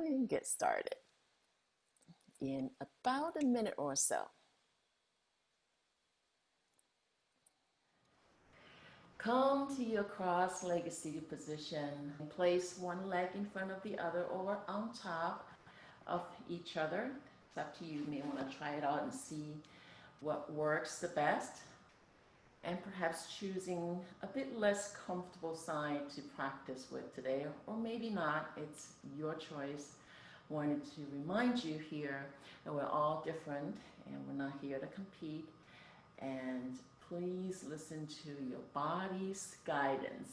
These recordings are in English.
we can get started in about a minute or so. Come to your cross-legged seated position and place one leg in front of the other or on top of each other. It's up to you. You may want to try it out and see what works the best, and perhaps choosing a bit less comfortable side to practice with today, or maybe not. It's your choice. Wanted to remind you here that we're all different and we're not here to compete, and please listen to your body's guidance.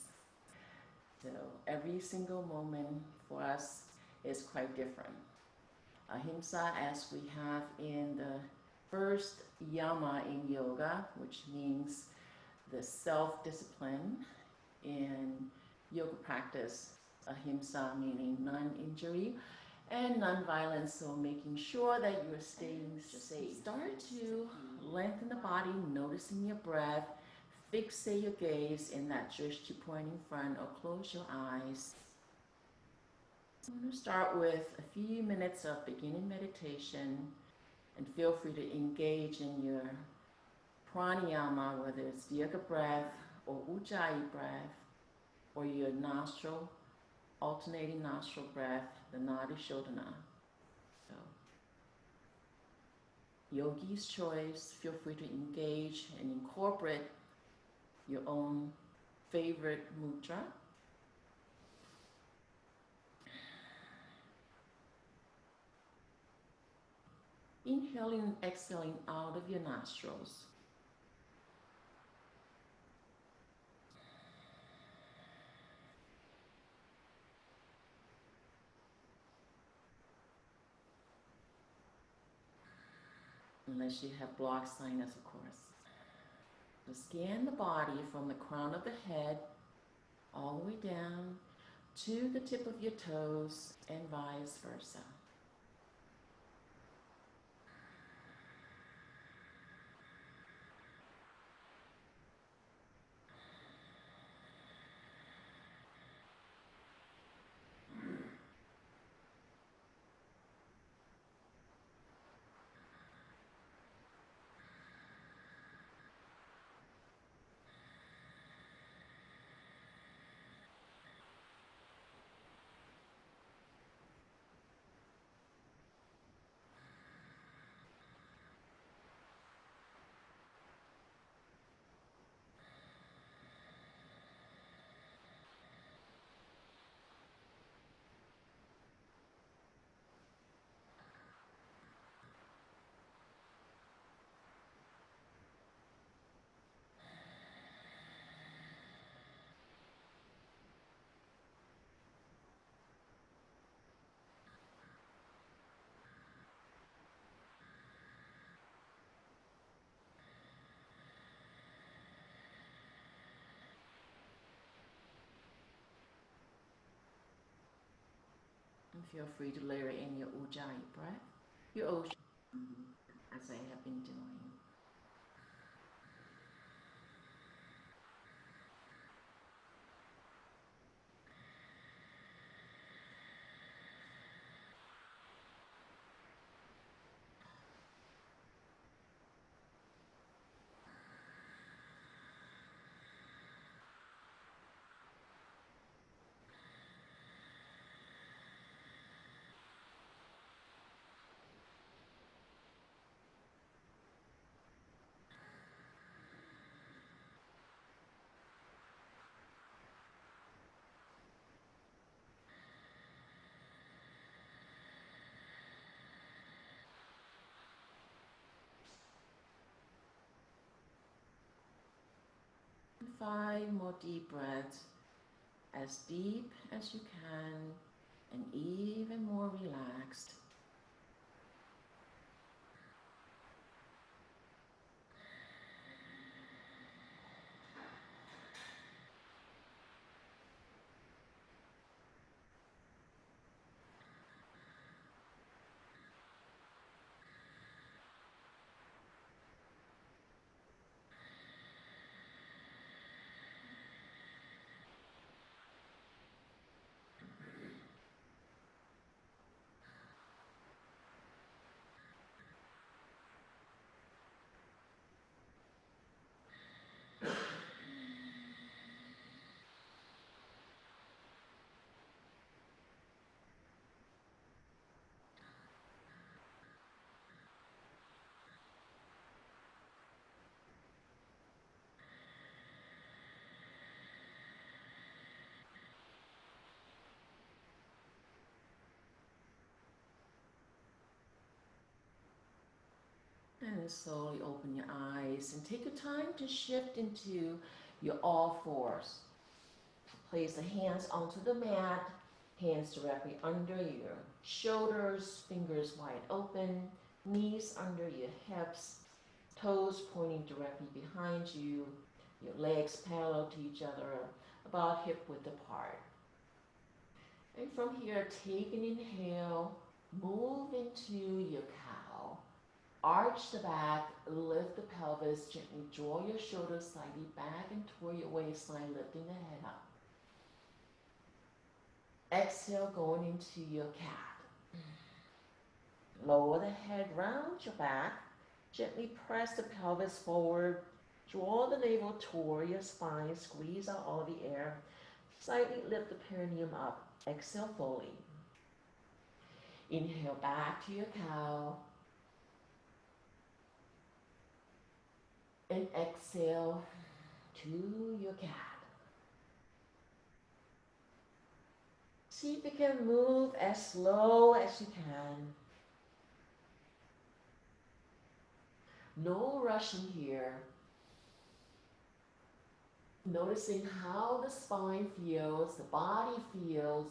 So every single moment for us is quite different. Ahimsa, as we have in the first yama in yoga, which means the self-discipline in yoga practice. Ahimsa meaning non-injury and non-violence, so making sure that you're staying safe. Start to lengthen the body, noticing your breath. Fixate your gaze in that drishti point in front, or close your eyes. I'm going to start with a few minutes of beginning meditation, and feel free to engage in your pranayama, whether it's Dirgha breath or Ujjayi breath, or your nostril, alternating nostril breath, the Nadi Shodhana. So, yogi's choice. Feel free to engage and incorporate your own favorite mudra. Inhaling and exhaling out of your nostrils. Unless you have blocked sinus, of course. So scan the body from the crown of the head all the way down to the tip of your toes and vice versa. And feel free to layer in your Ujjayi breath, your ocean, as I have been doing. And 5 more deep breaths, as deep as you can and even more relaxed. And slowly open your eyes and take your time to shift into your all fours. Place the hands onto the mat, hands directly under your shoulders, fingers wide open, knees under your hips, toes pointing directly behind you, your legs parallel to each other, about hip width apart. And from here, take an inhale, move into your cow. Arch the back, lift the pelvis, gently draw your shoulders slightly back and toward your waistline, lifting the head up. Exhale, going into your cat. Lower the head, round your back. Gently press the pelvis forward. Draw the navel toward your spine. Squeeze out all the air. Slightly lift the perineum up. Exhale fully. Inhale back to your cow. And exhale to your cat. See if you can move as slow as you can. No rushing here. Noticing how the spine feels, the body feels.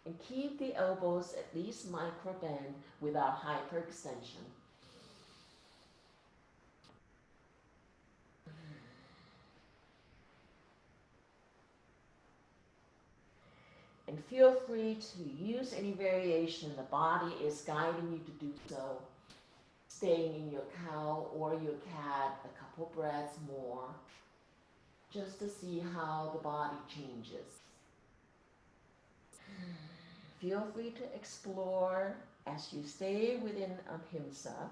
And keep the elbows at least micro bend without hyperextension. And feel free to use any variation. The body is guiding you to do so. Staying in your cow or your cat a couple breaths more, just to see how the body changes. Feel free to explore as you stay within ahimsa,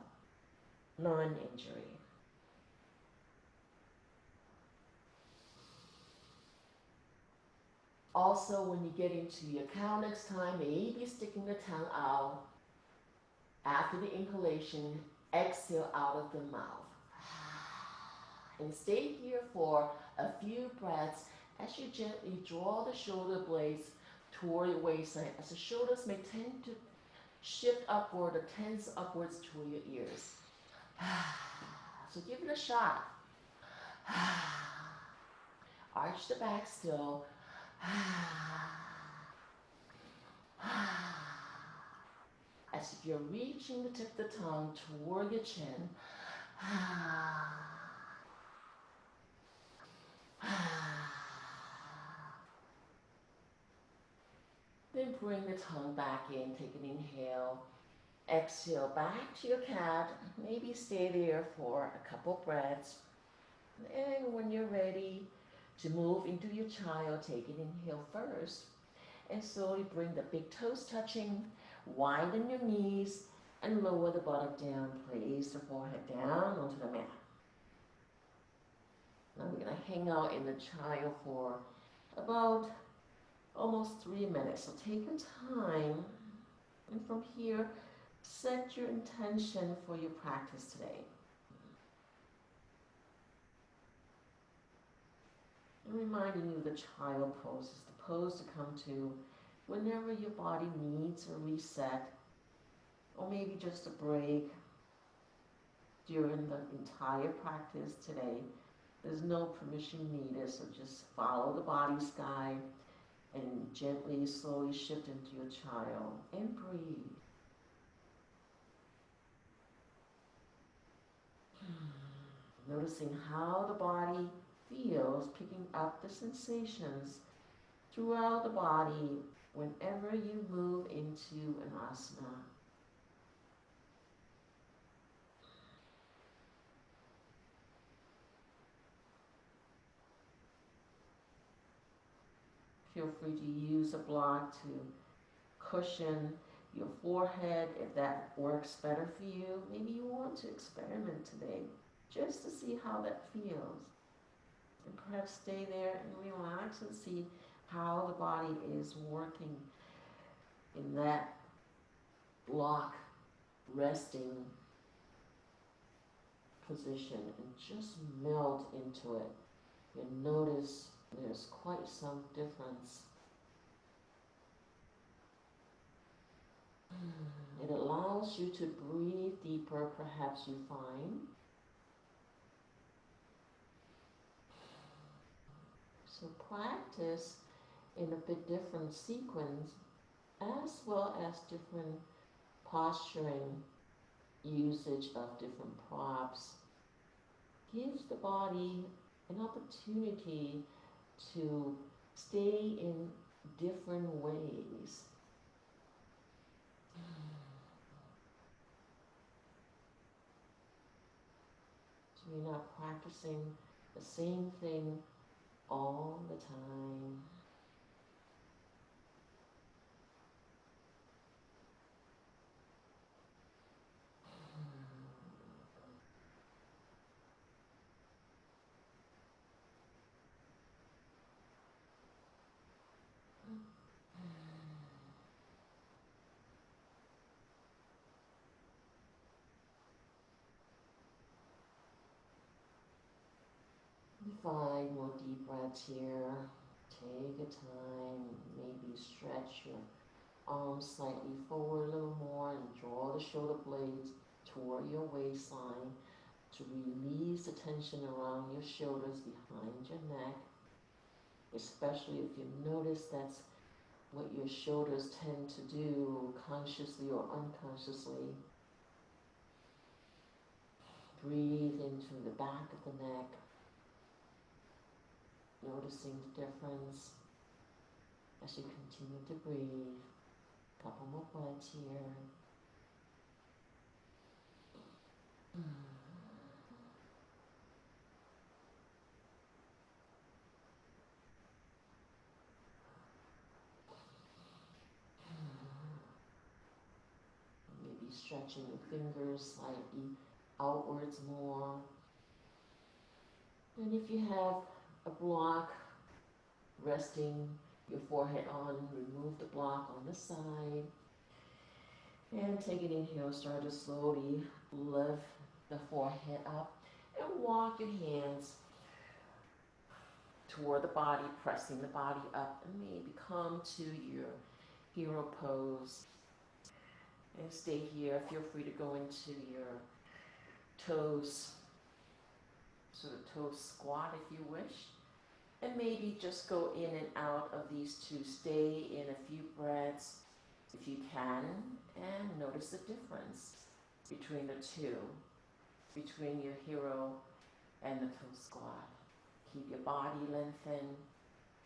non-injury. Also, when you get into your cow next time, maybe sticking the tongue out. After the inhalation, exhale out of the mouth. And stay here for a few breaths as you gently draw the shoulder blades toward your waistline, as the shoulders may tend to shift upward or tense upwards toward your ears. So give it a shot. Arch the back still. As if you're reaching the tip of the tongue toward your chin. Then bring the tongue back in, take an inhale. Exhale back to your cat. Maybe stay there for a couple breaths. And when you're ready to move into your child, take an inhale first. And slowly bring the big toes touching. Widen your knees and lower the buttock down. Place the forehead down onto the mat. Now we're going to hang out in the child for about almost 3 minutes. So take your time, and from here, set your intention for your practice today. And reminding you the child pose is the pose to come to whenever your body needs a reset, or maybe just a break during the entire practice today. There's no permission needed, so just follow the body's guide and gently, slowly shift into your child and breathe. Noticing how the body feels, picking up the sensations throughout the body whenever you move into an asana. Feel free to use a block to cushion your forehead if that works better for you. Maybe you want to experiment today just to see how that feels. And perhaps stay there and relax and see how the body is working in that block, resting position, and just melt into it. And notice there's quite some difference It allows you to breathe deeper, perhaps you find. So practice in a bit different sequence as well as different posturing, usage of different props gives the body an opportunity to stay in different ways. So you're not practicing the same thing all the time. Find more deep breaths here. Take a time, maybe stretch your arms slightly forward a little more and draw the shoulder blades toward your waistline to release the tension around your shoulders behind your neck, especially if you notice that's what your shoulders tend to do consciously or unconsciously. Breathe into the back of the neck, noticing the difference as you continue to breathe. Couple more breaths here. Maybe stretching your fingers slightly outwards more. And if you have a block resting your forehead on, remove the block on the side. And take an inhale, start to slowly lift the forehead up and walk your hands toward the body, pressing the body up, and maybe come to your hero pose. And stay here. Feel free to go into your toes, sort of toe squat if you wish. And maybe just go in and out of these two. Stay in a few breaths if you can, and notice the difference between the two, between your hero and the toe squat. Keep your body lengthened.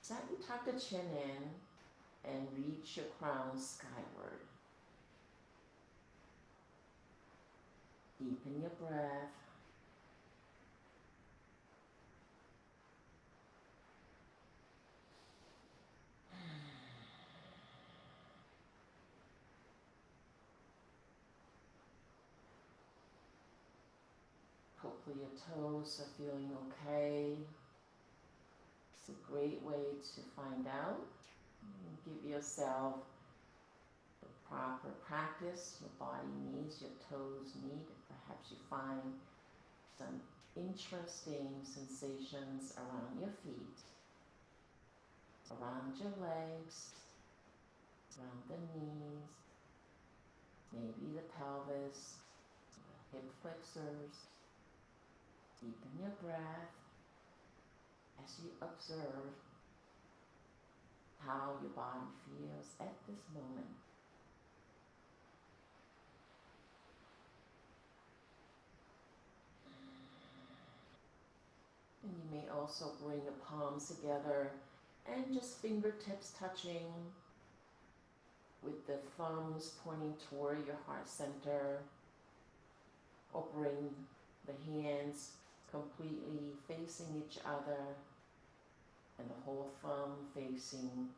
Slightly tuck the chin in and reach your crown skyward. Deepen your breath. Hopefully your toes are feeling okay. It's a great way to find out. Give yourself the proper practice your body needs, your toes need. Perhaps you find some interesting sensations around your feet, around your legs, around the knees, maybe the pelvis, the hip flexors. Deepen your breath as you observe how your body feels at this moment. And you may also bring the palms together and just fingertips touching with the thumbs pointing toward your heart center, or bring the hands completely facing each other and the whole thumb facing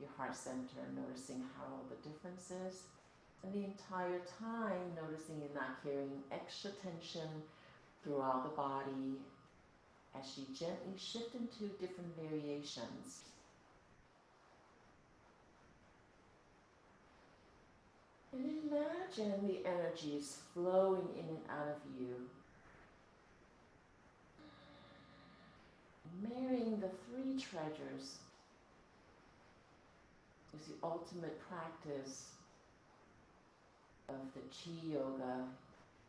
your heart center, noticing how the difference is. And the entire time, noticing you're not carrying extra tension throughout the body as you gently shift into different variations. And imagine the energies flowing in and out of you, marrying the three treasures is the ultimate practice of the Chi Yoga,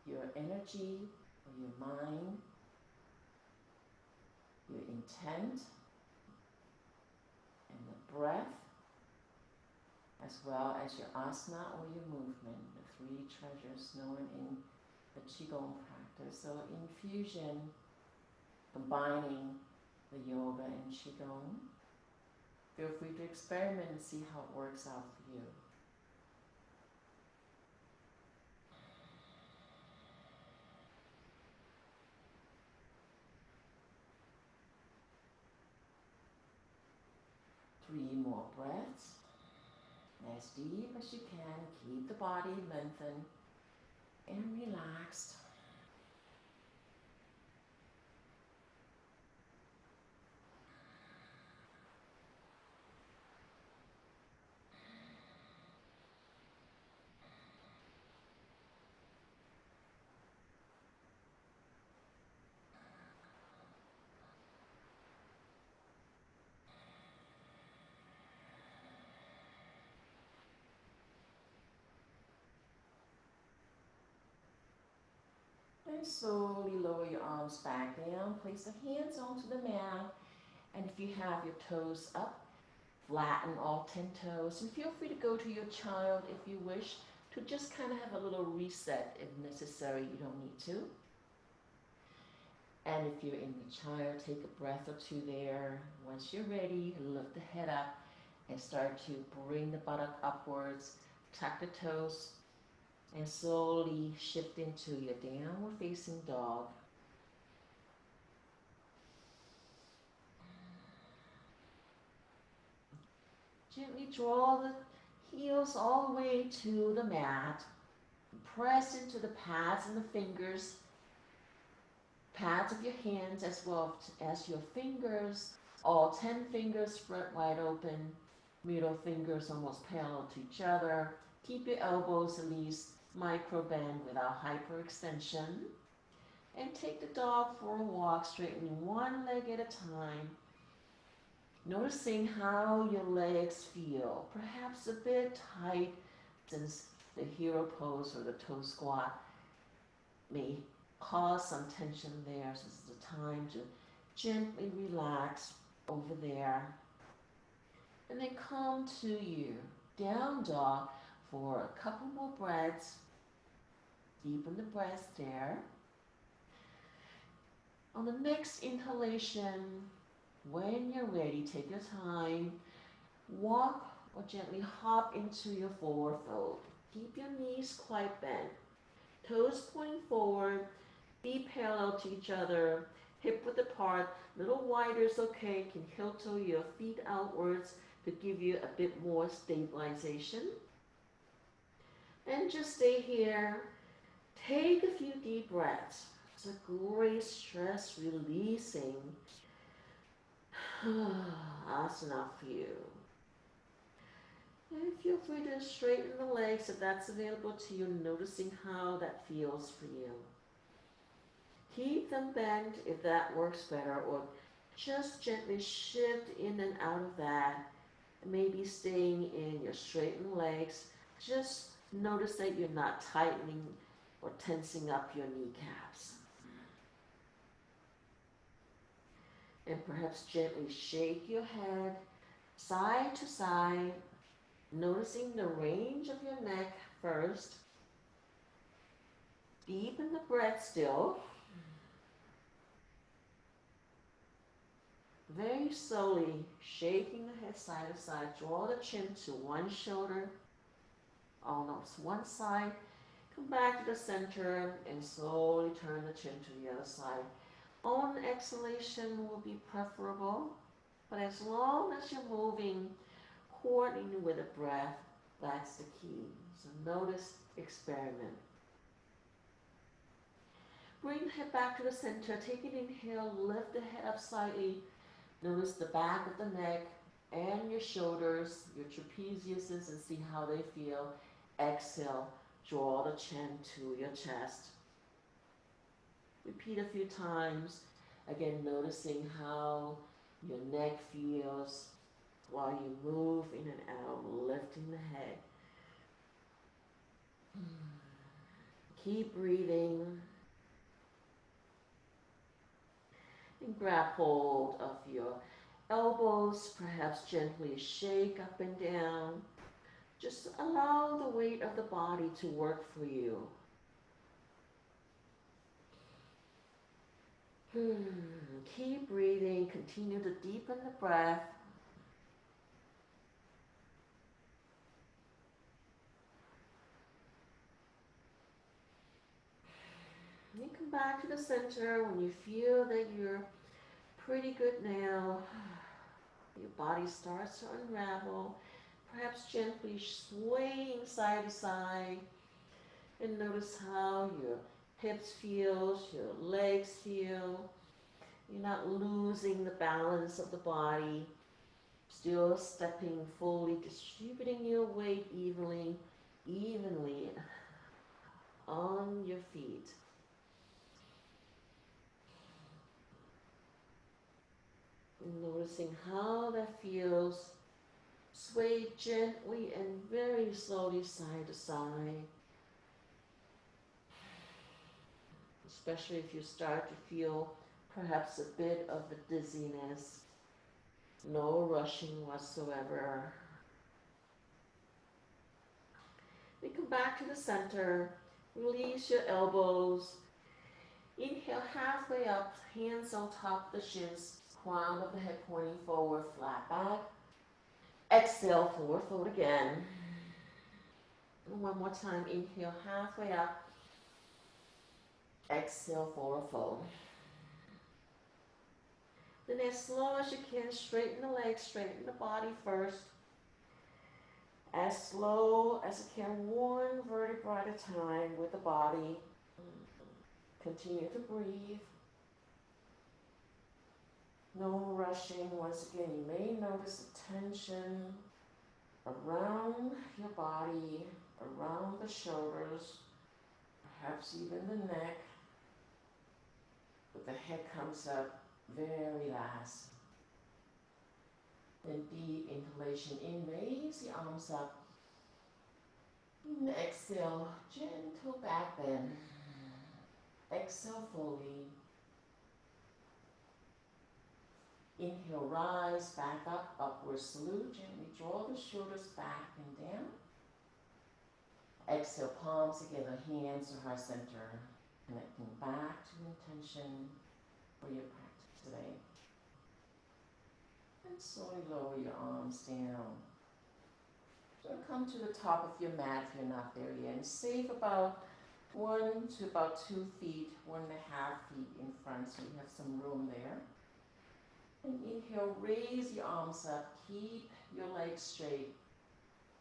your energy or your mind, your intent, and the breath, as well as your asana or your movement, the three treasures known in the Qigong practice. So infusion, combining the yoga and Qigong. Feel free to experiment and see how it works out for you. Three more breaths. As deep as you can, keep the body lengthened and relaxed. And slowly lower your arms back down. Place the hands onto the mat. And if you have your toes up, flatten all 10 toes. And feel free to go to your child if you wish to just kind of have a little reset if necessary. You don't need to. And if you're in the child, take a breath or two there. Once you're ready, lift the head up and start to bring the buttock upwards. Tuck the toes and slowly shift into your downward facing dog. Gently draw the heels all the way to the mat. Press into the pads and the fingers, pads of your hands as well as your fingers. All 10 fingers spread wide open, middle fingers almost parallel to each other. Keep your elbows at least micro bend without hyperextension. And take the dog for a walk, straightening one leg at a time. Noticing how your legs feel, perhaps a bit tight since the hero pose or the toe squat may cause some tension there. So this is the time to gently relax over there. And then come to your down dog for a couple more breaths. Deepen the breath there. On the next inhalation, when you're ready, take your time. Walk or gently hop into your forward fold. Keep your knees quite bent. Toes pointing forward. Feet parallel to each other. Hip width apart. Little wider is okay. You can heel toe your feet outwards to give you a bit more stabilization. And just stay here. Take a few deep breaths. It's a great stress releasing asana for you. And feel free to straighten the legs if that's available to you, noticing how that feels for you. Keep them bent if that works better, or just gently shift in and out of that. Maybe staying in your straightened legs. Just notice that you're not tightening or tensing up your kneecaps. And perhaps gently shake your head side to side, noticing the range of your neck first. Deepen the breath still. Very slowly shaking the head side to side. Draw the chin to one shoulder, almost one side. Come back to the center and slowly turn the chin to the other side. On exhalation will be preferable, but as long as you're moving, coordinating with the breath, that's the key. So notice, experiment. Bring the head back to the center. Take an inhale, lift the head up slightly. Notice the back of the neck and your shoulders, your trapeziuses, and see how they feel. Exhale, draw the chin to your chest. Repeat a few times. Again, noticing how your neck feels while you move in and out, lifting the head. Keep breathing. And grab hold of your elbows, perhaps gently shake up and down. Just allow the weight of the body to work for you. Keep breathing, continue to deepen the breath. You come back to the center when you feel that you're pretty good now. Your body starts to unravel, perhaps gently swaying side to side. And notice how your hips feel, your legs feel. You're not losing the balance of the body. Still stepping fully, distributing your weight evenly on your feet. Noticing how that feels. Sway gently and very slowly side to side. Especially if you start to feel perhaps a bit of the dizziness. No rushing whatsoever. We come back to the center. Release your elbows. Inhale halfway up, hands on top of the shins, crown of the head pointing forward, flat back. Exhale, forward fold again. And one more time, inhale halfway up. Exhale, forward fold. Then as slow as you can, straighten the legs, straighten the body first. As slow as you can, one vertebra at a time with the body. Continue to breathe. No rushing. Once again, you may notice the tension around your body, around the shoulders, perhaps even the neck. But the head comes up very last. Then deep inhalation in, raise the arms up. And exhale, gentle back bend. Exhale fully. Inhale, rise, back up, upward salute. Gently draw the shoulders back and down. Exhale, palms together, hands to heart center. Connecting back to intention for your practice today. And slowly lower your arms down. So come to the top of your mat if you're not there yet. And save about 1 to about 2 feet, 1.5 feet in front, so you have some room there. And inhale, raise your arms up, keep your legs straight.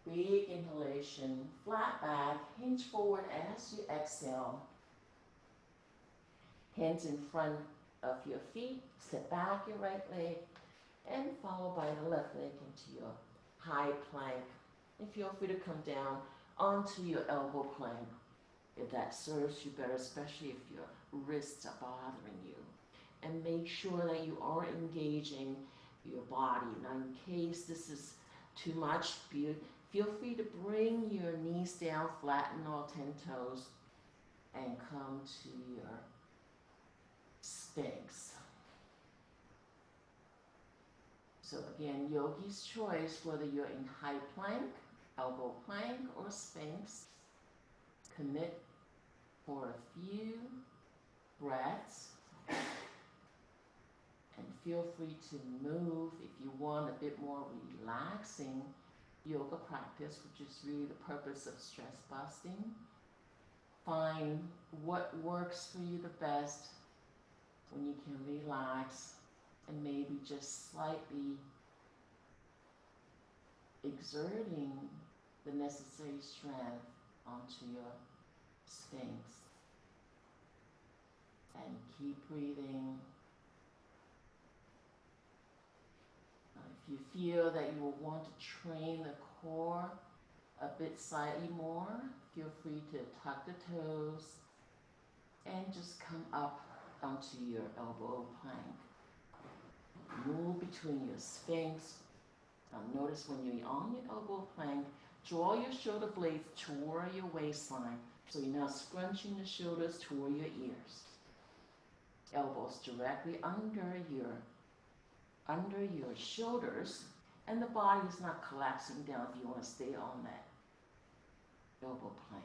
Big inhalation, flat back, hinge forward as you exhale. Hands in front of your feet, step back your right leg, and followed by the left leg into your high plank. And feel free to come down onto your elbow plank if that serves you better, especially if your wrists are bothering you. And make sure that you are engaging your body. Now, in case this is too much, feel free to bring your knees down, flatten all 10 toes, and come to your Sphinx. So again, yogi's choice, whether you're in high plank, elbow plank, or Sphinx. Commit for a few breaths. And feel free to move if you want a bit more relaxing yoga practice, which is really the purpose of stress busting. Find what works for you the best when you can relax and maybe just slightly exerting the necessary strength onto your Sphinx. And keep breathing. If you feel that you will want to train the core a bit slightly more, feel free to tuck the toes and just come up onto your elbow plank. Move between your Sphinx. Notice when you're on your elbow plank, draw your shoulder blades toward your waistline. So you're now scrunching the shoulders toward your ears. Elbows directly under your shoulders, and the body is not collapsing down if you want to stay on that elbow plane.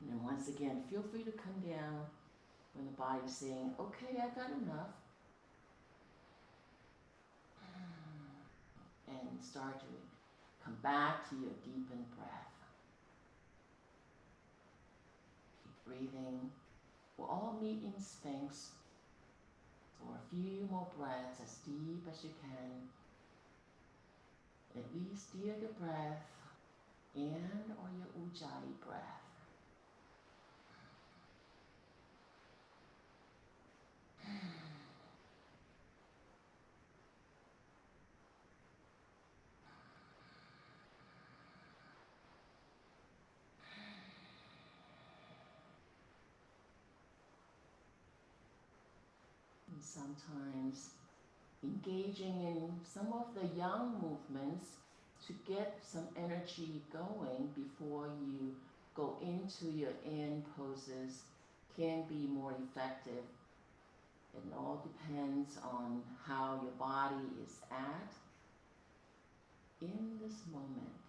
And then once again, feel free to come down when the body's saying, okay, I got enough. And start to come back to your deepened breath. Keep breathing. We'll all meet in Sphinx for a few more breaths, as deep as you can. At least steer your breath and or your Ujjayi breath. And sometimes engaging in some of the yang movements to get some energy going before you go into your in poses can be more effective. It all depends on how your body is at in this moment.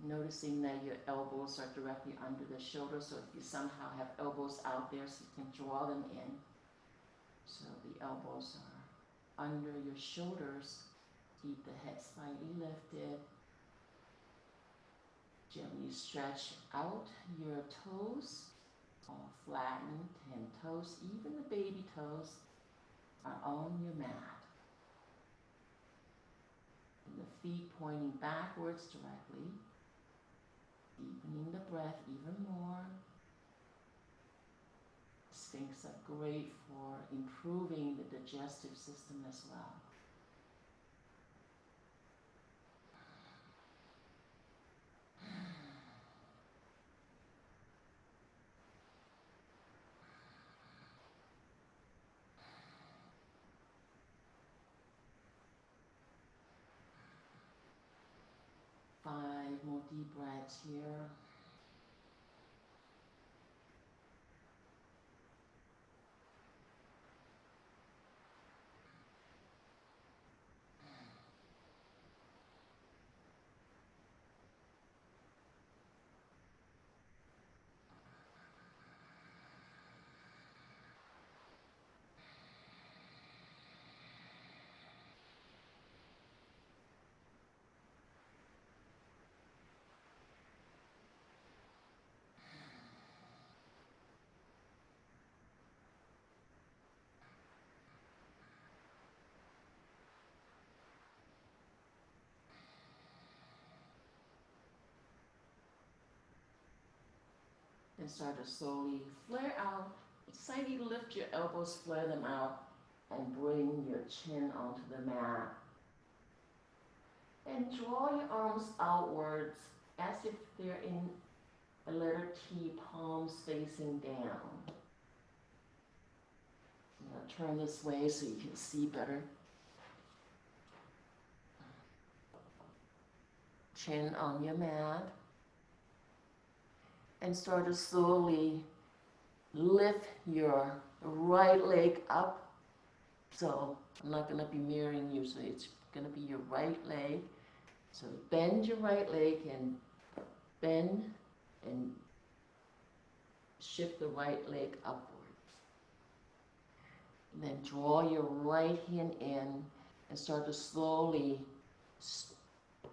Noticing that your elbows are directly under the shoulders, so if you somehow have elbows out there, so you can draw them in. So the elbows are under your shoulders. Keep the head slightly lifted. Gently stretch out your toes, all flattened, 10 toes, even the baby toes are on your mat. And the feet pointing backwards directly. Deepening the breath even more. Sphinx are great for improving the digestive system as well. Five more deep breaths here. And start to slowly flare out. Slightly lift your elbows, flare them out, and bring your chin onto the mat. And draw your arms outwards as if they're in a letter T, palms facing down. I'm going to turn this way so you can see better. Chin on your mat. And start to slowly lift your right leg up. So I'm not going to be mirroring you, so it's going to be your right leg. So bend your right leg and bend and shift the right leg upward. And then draw your right hand in and start to slowly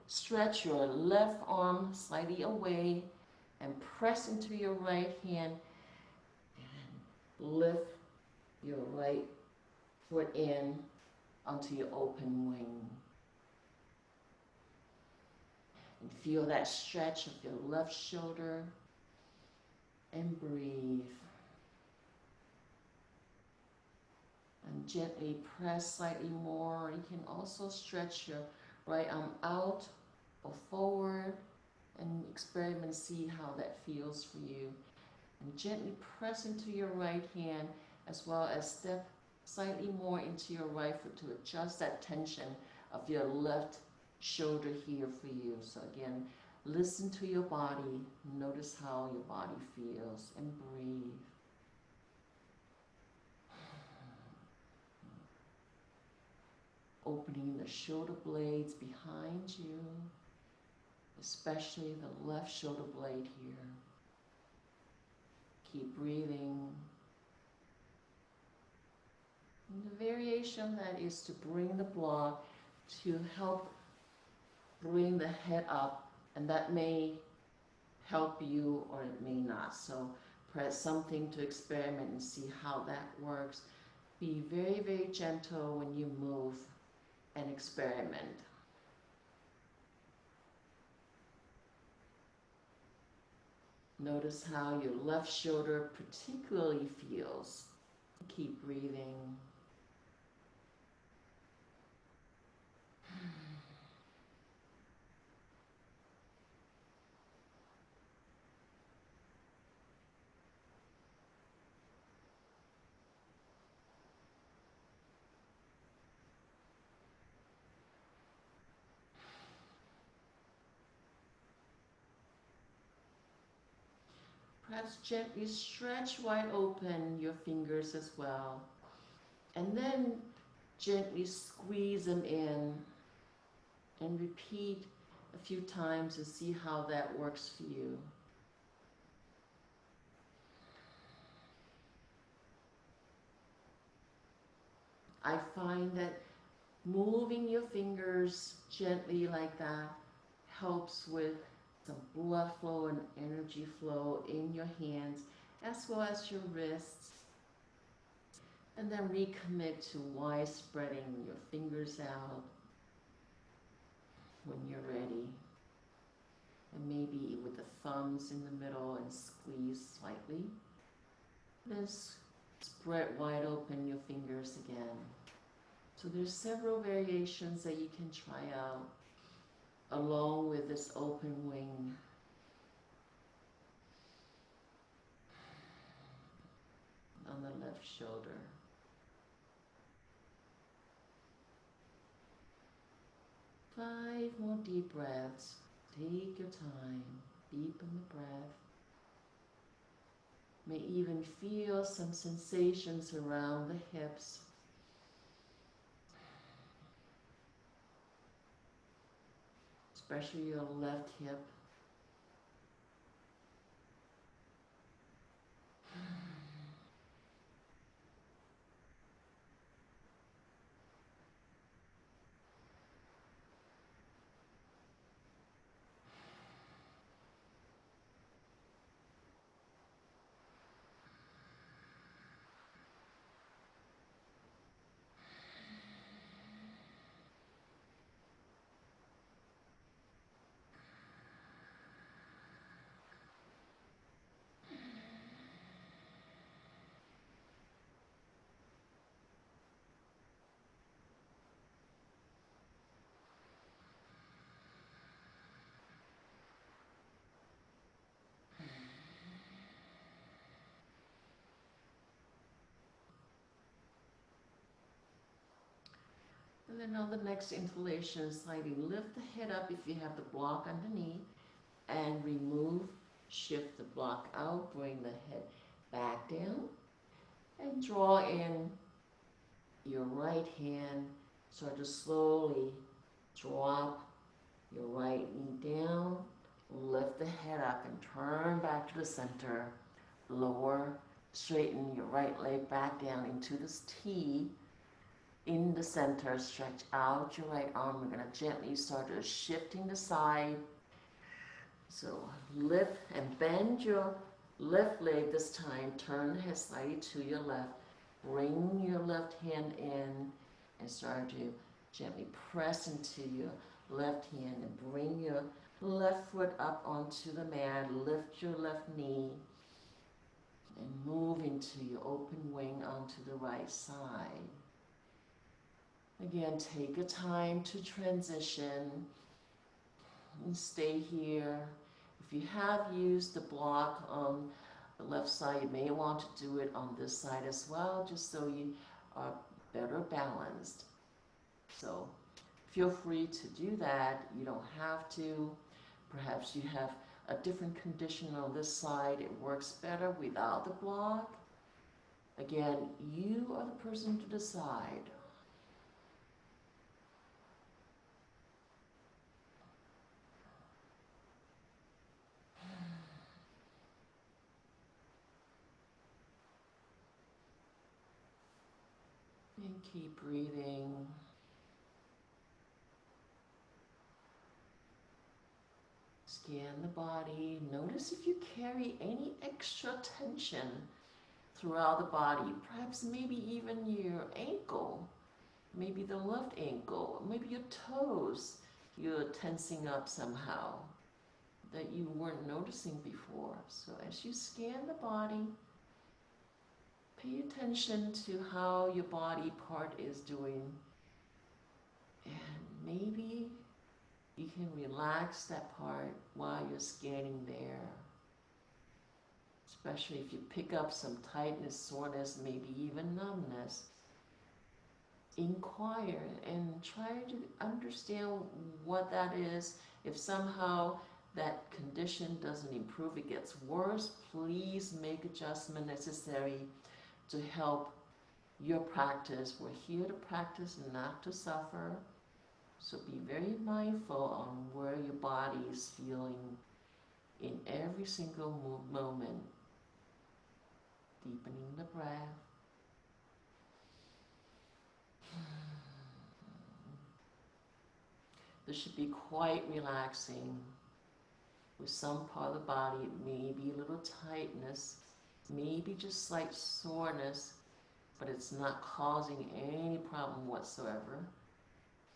stretch your left arm slightly away and press into your right hand and lift your right foot in onto your open wing. And feel that stretch of your left shoulder and breathe. And gently press slightly more. You can also stretch your right arm out or forward and experiment, see how that feels for you. And gently press into your right hand as well as step slightly more into your right foot to adjust that tension of your left shoulder here for you. So again, listen to your body. Notice how your body feels and breathe. Opening the shoulder blades behind you, especially the left shoulder blade here. Keep breathing. And the variation that is to bring the block to help bring the head up, and that may help you or it may not. So press something to experiment and see how that works. Be very, very gentle when you move and experiment. Notice how your left shoulder particularly feels. Keep breathing. Perhaps gently stretch wide open your fingers as well. And then gently squeeze them in and repeat a few times and see how that works for you. I find that moving your fingers gently like that helps with some blood flow and energy flow in your hands as well as your wrists. And then recommit to wide spreading your fingers out when you're ready. And maybe with the thumbs in the middle and squeeze slightly. Then spread wide open your fingers again. So there's several variations that you can try out along with this open wing. On the left shoulder. Five more deep breaths. Take your time. Deepen the breath. May even feel some sensations around the hips. Especially your left hip. And then on the next inhalation, slightly lift the head up if you have the block underneath and remove, shift the block out, bring the head back down and draw in your right hand. Start to slowly drop your right knee down, lift the head up and turn back to the center. Lower, straighten your right leg back down into this T. In the center, stretch out your right arm. We're going to gently start to shifting the side. So lift and bend your left leg this time. Turn the head slightly to your left. Bring your left hand in and start to gently press into your left hand and bring your left foot up onto the mat. Lift your left knee and move into your open wing onto the right side. Again, take a time to transition and stay here. If you have used the block on the left side, you may want to do it on this side as well, just so you are better balanced. So Feel free to do that. You don't have to. Perhaps you have a different condition on this side. It works better without the block. Again, you are the person to decide. And keep breathing. Scan the body. Notice if you carry any extra tension throughout the body. Perhaps maybe even your ankle, maybe the left ankle, maybe your toes. You're tensing up somehow that you weren't noticing before. So as you scan the body, pay attention to how your body part is doing. And maybe you can relax that part while you're scanning there. Especially if you pick up some tightness, soreness, maybe even numbness. Inquire and try to understand what that is. If somehow that condition doesn't improve, it gets worse, please make adjustment necessary to help your practice. We're here to practice, not to suffer. So be very mindful on where your body is feeling in every single moment. Deepening the breath. This should be quite relaxing. With some part of the body, it may be a little tightness, maybe just slight soreness, but it's not causing any problem whatsoever.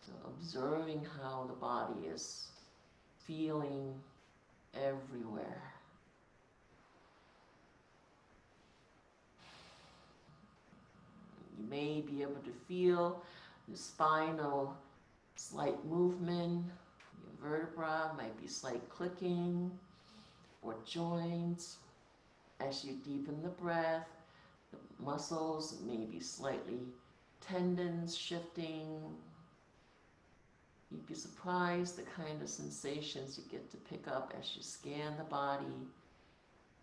So observing how the body is feeling everywhere. You may be able to feel the spinal slight movement. Your vertebra might be slight clicking, or joints. As you deepen the breath, the muscles may be slightly tendons shifting. You'd be surprised the kind of sensations you get to pick up as you scan the body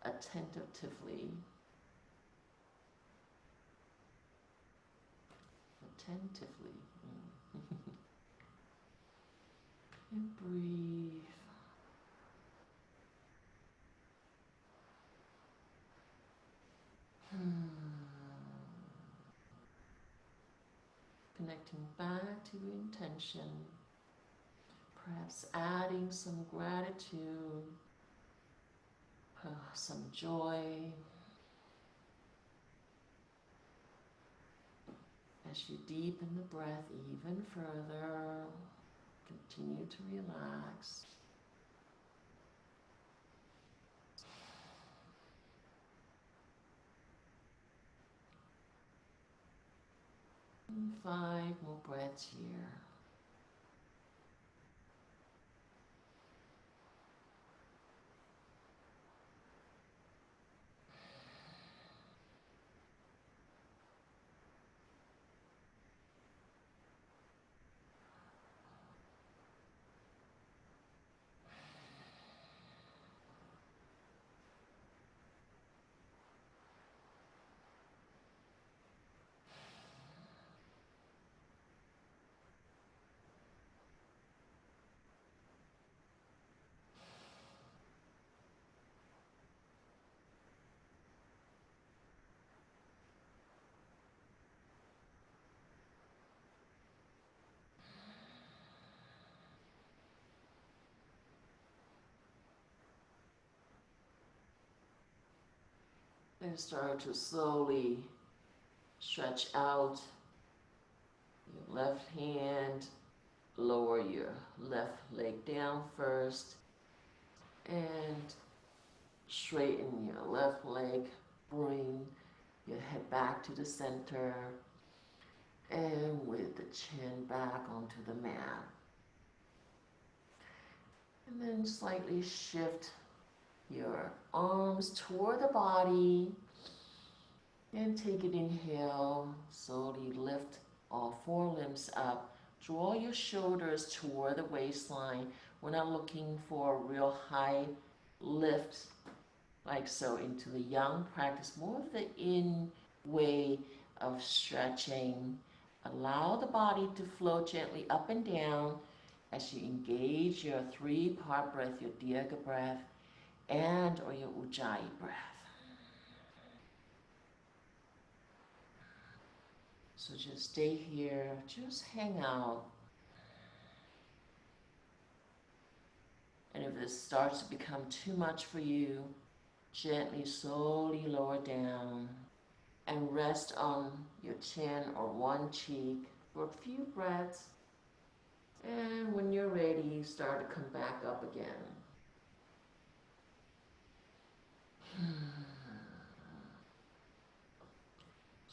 attentively. Attentively. And breathe. Connecting back to your intention. Perhaps adding some gratitude, some joy. As you deepen the breath even further, continue to relax. And 5 more breaths here. And start to slowly stretch out your left hand, lower your left leg down first, and straighten your left leg, bring your head back to the center, and with the chin back onto the mat. And then slightly shift your arms toward the body and take an inhale. Slowly lift all 4 limbs up Draw your shoulders toward the waistline. We're not looking for a real high lift like so into the yang practice, more of the in way of stretching. Allow the body to flow gently up and down as you engage your three-part breath, your Dirga breath and or your Ujjayi breath. So just stay here, just hang out. And if this starts to become too much for you, gently, slowly lower down and rest on your chin or one cheek for a few breaths. And when you're ready, start to come back up again.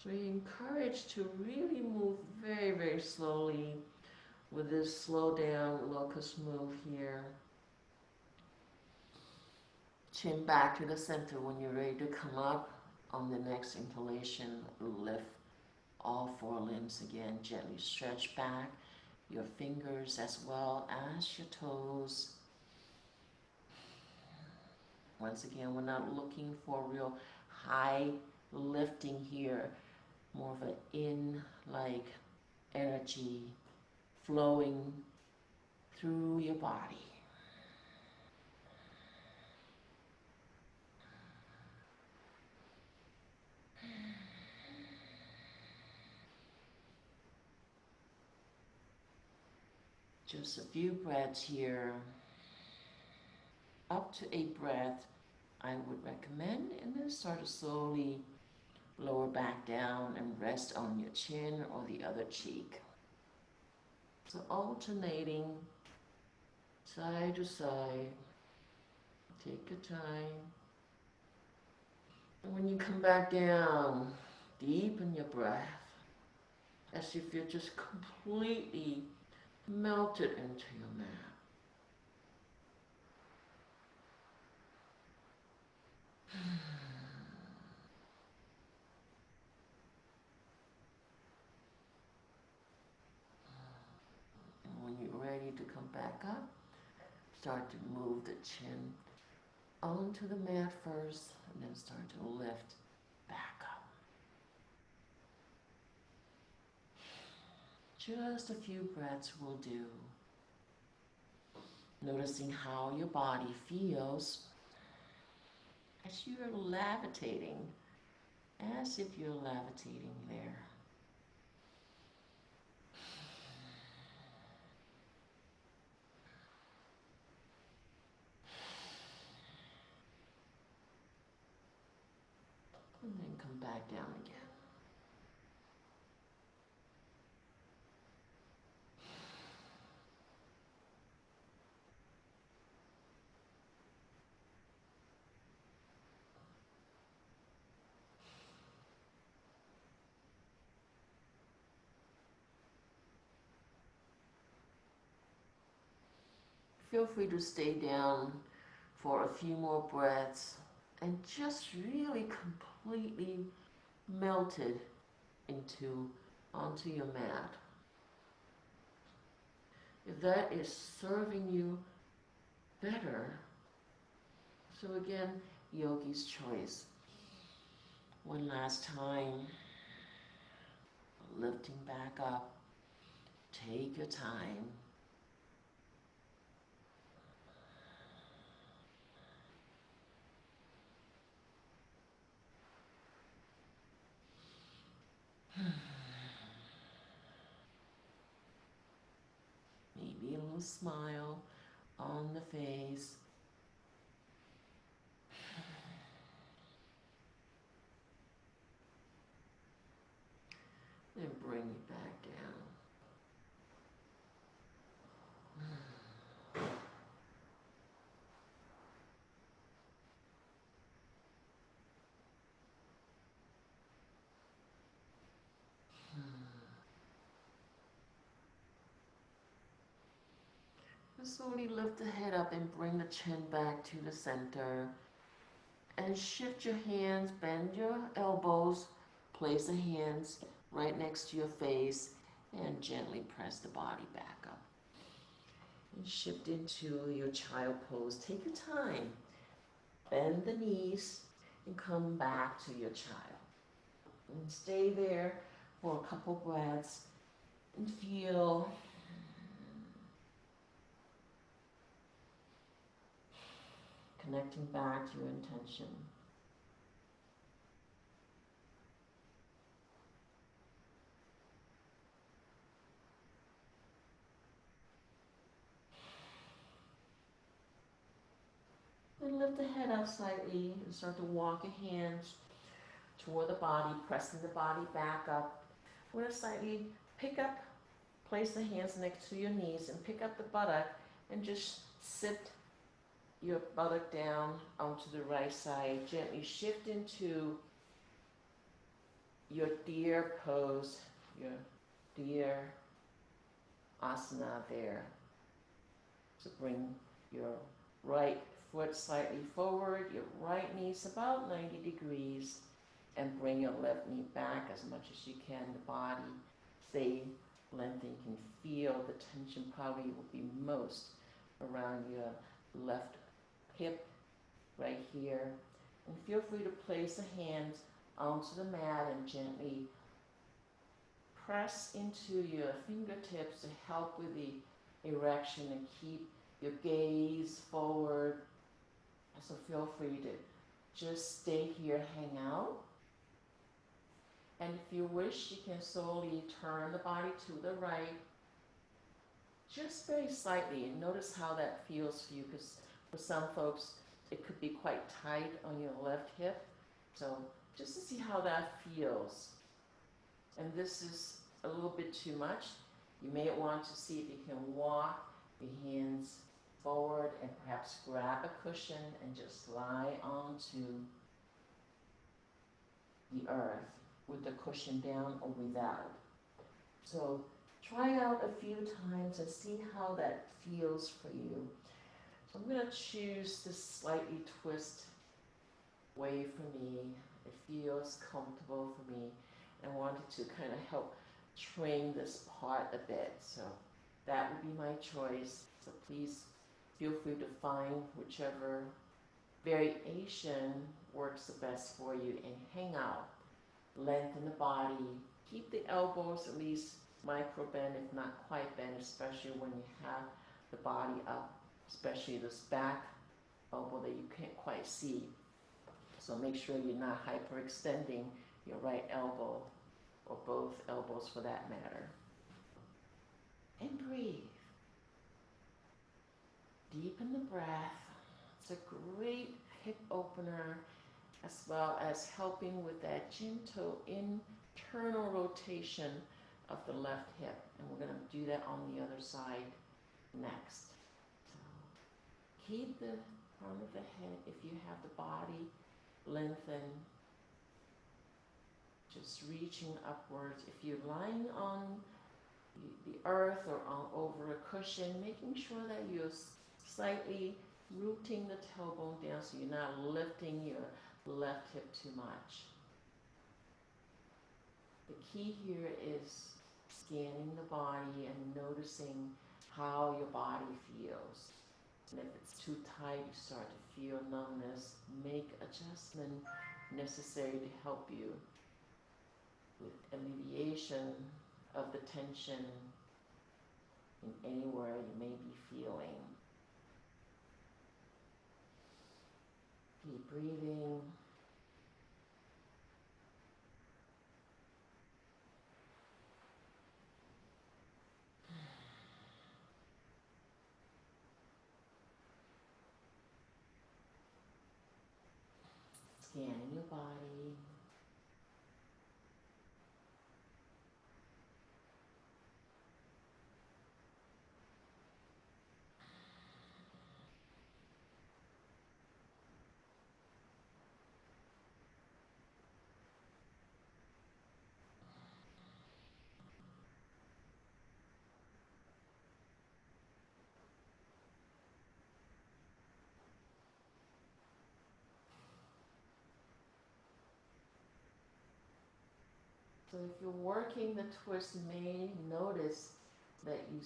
So you're encouraged to really move very, very slowly with this slow down locust move here. Chin back to the center. When you're ready to come up on the next inhalation, lift all four limbs again. Gently stretch back your fingers as well as your toes. Once again, we're not looking for real high lifting here. More of an in-like energy flowing through your body. Just a few breaths here. Up to 8 breaths, I would recommend, and then start to slowly lower back down and rest on your chin or the other cheek. So alternating side to side. Take your time. And when you come back down, deepen your breath as if you're just completely melted into your mat. And when you're ready to come back up, start to move the chin onto the mat first, and then start to lift back up. Just a few breaths will do. Noticing how your body feels as you're levitating, as if you're levitating there. And then come back down again. Feel free to stay down for a few more breaths and just really completely melted onto your mat. If that is serving you better, so again, yogi's choice. One last time, lifting back up. Take your time. Maybe a little smile on the face. Then bring it back down. And slowly lift the head up and bring the chin back to the center. And shift your hands, bend your elbows, place the hands right next to your face, And gently press the body back up. And shift into your child pose. Take your time. Bend the knees and come back to your child. And stay there for a couple breaths and feel connecting back to your intention. And lift the head up slightly and start to walk your hands toward the body, pressing the body back up. We're going to slightly pick up, place the hands next to your knees and pick up the buttock and just sit your buttock down onto the right side. Gently shift into your deer pose, your deer asana there. So bring your right foot slightly forward, your right knee's about 90 degrees, and bring your left knee back as much as you can. The body stay lengthened. You can feel the tension probably will be most around your left hip right here. And feel free to place the hands onto the mat and gently press into your fingertips to help with the erection and keep your gaze forward. So feel free to just stay here, hang out. And if you wish, you can slowly turn the body to the right, just very slightly, and notice how that feels for you, because for some folks, it could be quite tight on your left hip. So just to see how that feels. And this is a little bit too much. You may want to see if you can walk your hands forward and perhaps grab a cushion and just lie onto the earth with the cushion down or without. So try out a few times and see how that feels for you. So I'm going to choose this slightly twist way for me. It feels comfortable for me. I wanted to kind of help train this part a bit. So that would be my choice. So please feel free to find whichever variation works the best for you and hang out. Lengthen the body. Keep the elbows at least micro bend, if not quite bend, especially when you have the body up, especially this back elbow that you can't quite see. So make sure you're not hyperextending your right elbow, or both elbows for that matter. And breathe. Deepen the breath. It's a great hip opener, as well as helping with that gentle internal rotation of the left hip. And we're going to do that on the other side next. So keep the front of the head, if you have the body lengthened, just reaching upwards. If you're lying on the earth or over a cushion, making sure that you're slightly rooting the tailbone down so you're not lifting your left hip too much. The key here is scanning the body and noticing how your body feels. And if it's too tight, you start to feel numbness, make adjustment necessary to help you with alleviation of the tension in anywhere you may be feeling. Keep breathing. Scanning your body. So if you're working the twist, you may notice that you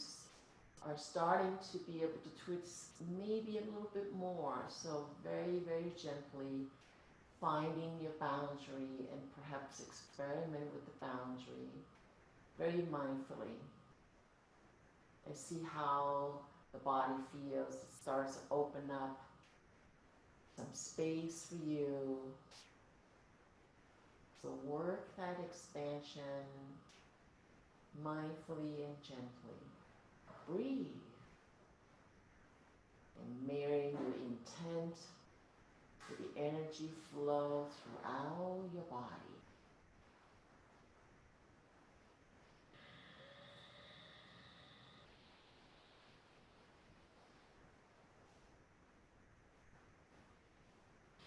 are starting to be able to twist maybe a little bit more. So very, very gently finding your boundary and perhaps experiment with the boundary very mindfully and see how the body feels. It starts to open up some space for you. So work that expansion mindfully and gently. Breathe. And marry your intent with the energy flow throughout your body.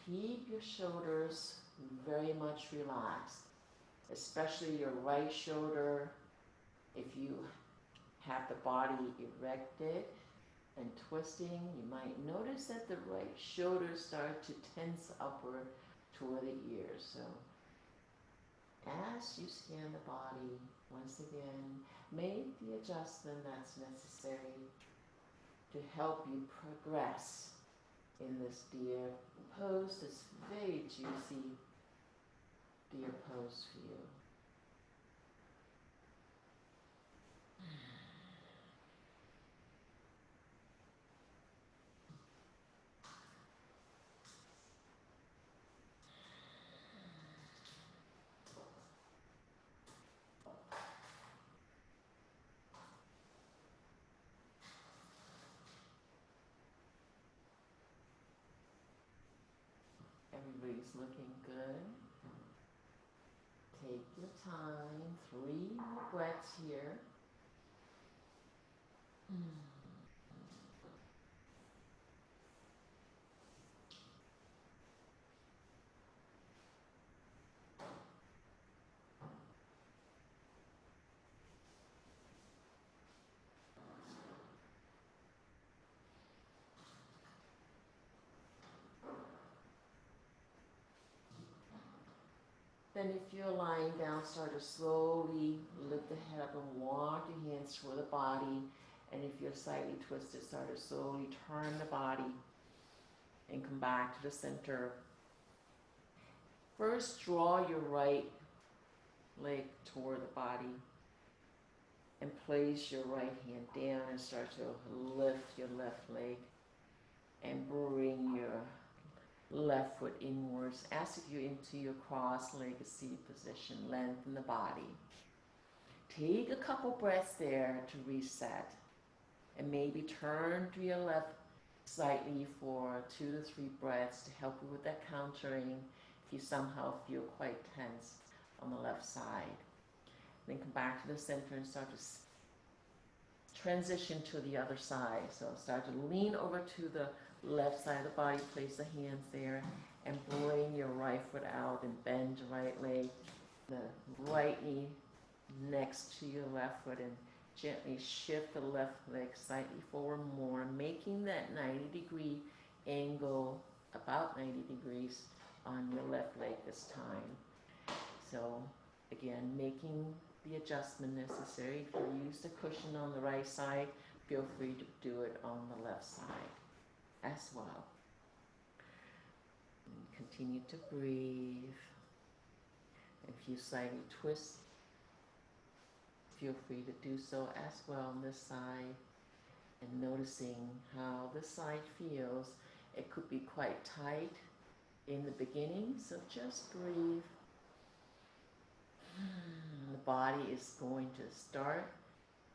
Keep your shoulders very much relaxed, especially your right shoulder. If you have the body erected and twisting, you might notice that the right shoulder start to tense upward toward the ears. So as you scan the body, once again, make the adjustment that's necessary to help you progress in this deer pose, this very juicy deer pose for you. Everybody's looking good. Take your time. 3 more breaths here. Then if you're lying down, start to slowly lift the head up and walk your hands toward the body. And if you're slightly twisted, start to slowly turn the body and come back to the center. First, draw your right leg toward the body and place your right hand down and start to lift your left leg and bring your left foot inwards as if you're into your cross-legged seated position. Lengthen the body. Take a couple breaths there to reset and maybe turn to your left slightly for 2 to 3 breaths to help you with that countering if you somehow feel quite tense on the left side. Then come back to the center and start to transition to the other side. So start to lean over to the left side of the body, place the hands there, and bring your right foot out and bend your right leg, the right knee next to your left foot, and gently shift the left leg slightly forward more, making that 90-degree angle, about 90 degrees on your left leg this time. So again, making the adjustment necessary. If you use the cushion on the right side, feel free to do it on the left side as well. And continue to breathe. If you slightly twist, feel free to do so as well on this side. And noticing how this side feels. It could be quite tight in the beginning, so just breathe. The body is going to start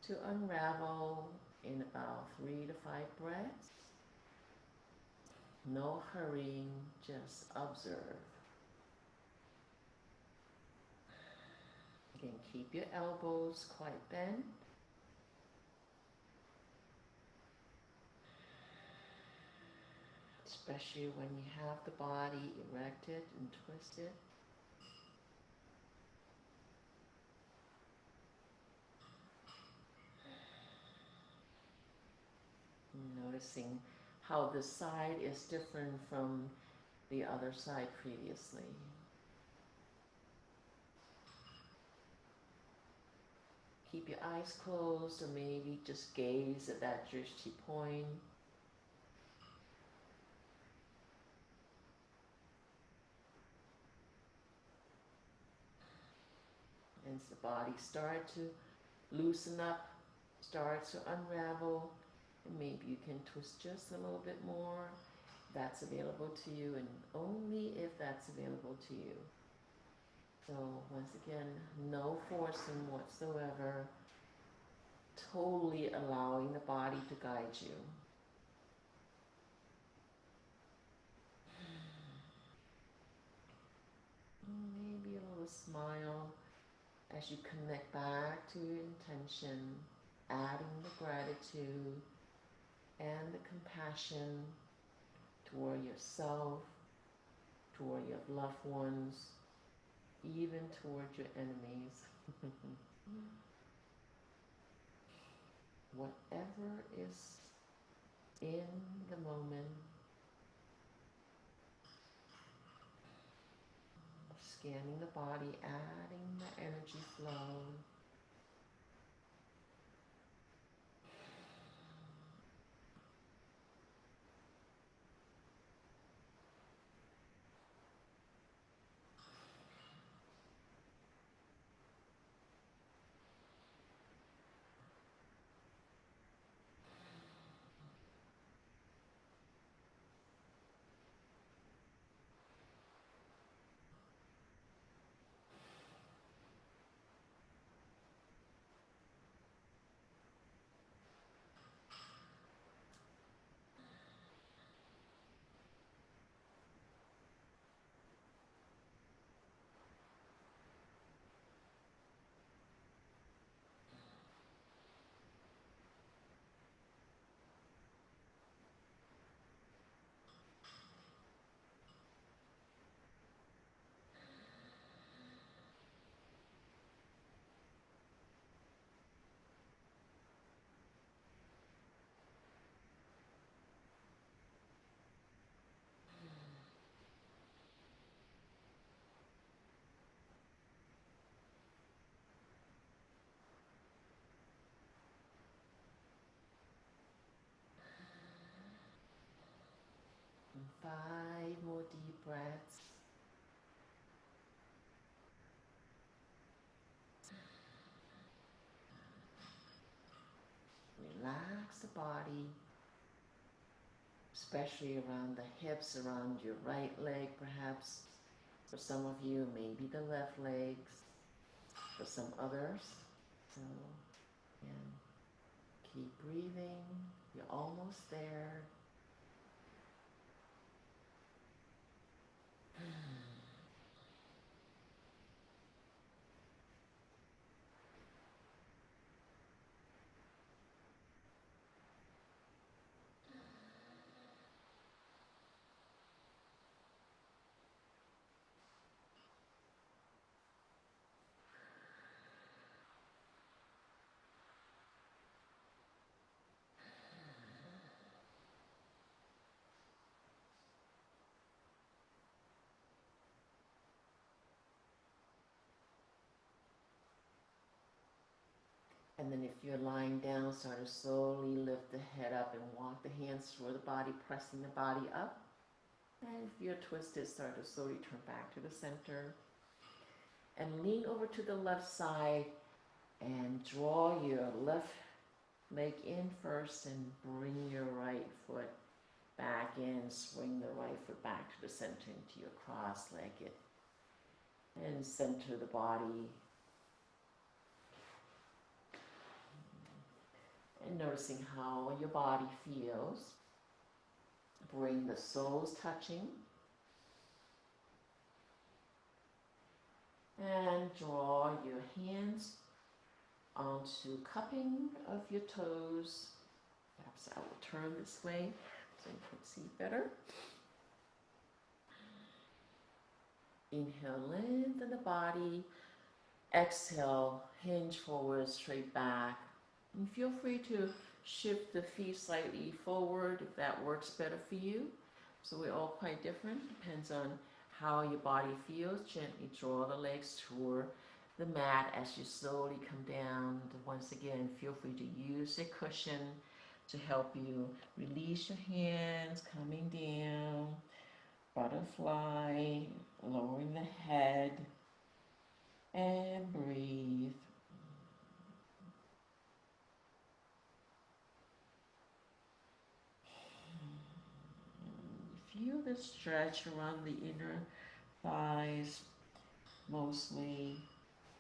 to unravel in about 3 to 5 breaths. No hurrying, just observe. Again, keep your elbows quite bent. Especially when you have the body erected and twisted. Noticing how this side is different from the other side previously. keep your eyes closed or maybe just gaze at that drishti point. As the body starts to loosen up, starts to unravel, and maybe you can twist just a little bit more. That's available to you, and only if that's available to you. So once again, no forcing whatsoever, totally allowing the body to guide you. Maybe a little smile as you connect back to your intention, adding the gratitude and the compassion toward yourself, toward your loved ones, even toward your enemies. Whatever is in the moment, scanning the body, adding the energy flow. And 5 more deep breaths. Relax the body, especially around the hips, around your right leg perhaps. For some of you, maybe the left legs. For some others. So, and keep breathing. You're almost there. And then if you're lying down, start to slowly lift the head up and walk the hands toward the body, pressing the body up. And if you're twisted, start to slowly turn back to the center. And lean over to the left side and draw your left leg in first and bring your right foot back in. Swing the right foot back to the center into your cross-legged. And center the body. And noticing how your body feels. Bring the soles touching. And draw your hands onto cupping of your toes. Perhaps I will turn this way so you can see better. Inhale, lengthen the body. Exhale, hinge forward, straight back. And feel free to shift the feet slightly forward if that works better for you. So we're all quite different. Depends on how your body feels. Gently draw the legs toward the mat as you slowly come down. Once again, feel free to use a cushion to help you release your hands, coming down, butterfly, lowering the head, and breathe. Feel the stretch around the inner thighs mostly,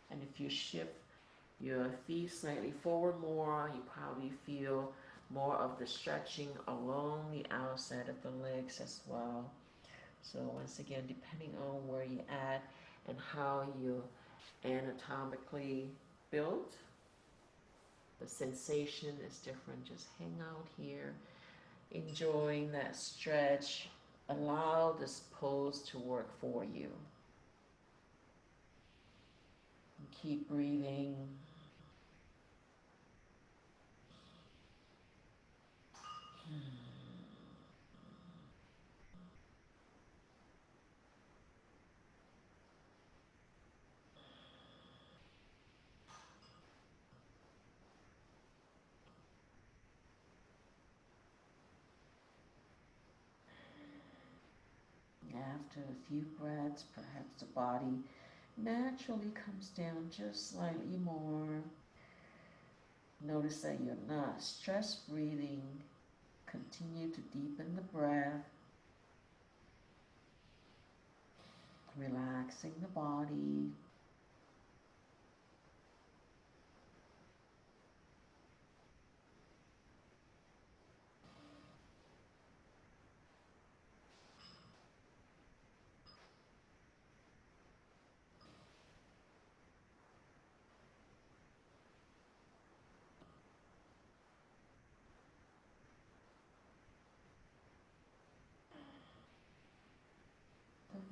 and if you shift your feet slightly forward more, you probably feel more of the stretching along the outside of the legs as well. So once again, depending on where you're at and how you're anatomically built, the sensation is different. Just hang out here, enjoying that stretch. Allow this pose to work for you. And keep breathing. After a few breaths, perhaps the body naturally comes down just slightly more. Notice that you're not stress breathing. Continue to deepen the breath, relaxing the body.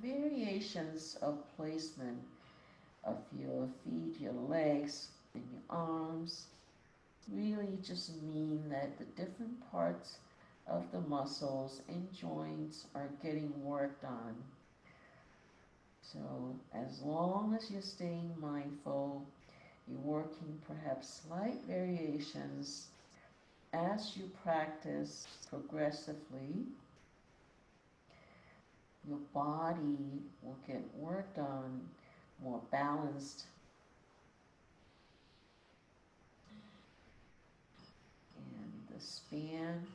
The variations of placement of your feet, your legs, and your arms really just mean that the different parts of the muscles and joints are getting worked on. So as long as you're staying mindful, you're working perhaps slight variations as you practice progressively, your body will get worked on, more balanced, and the span,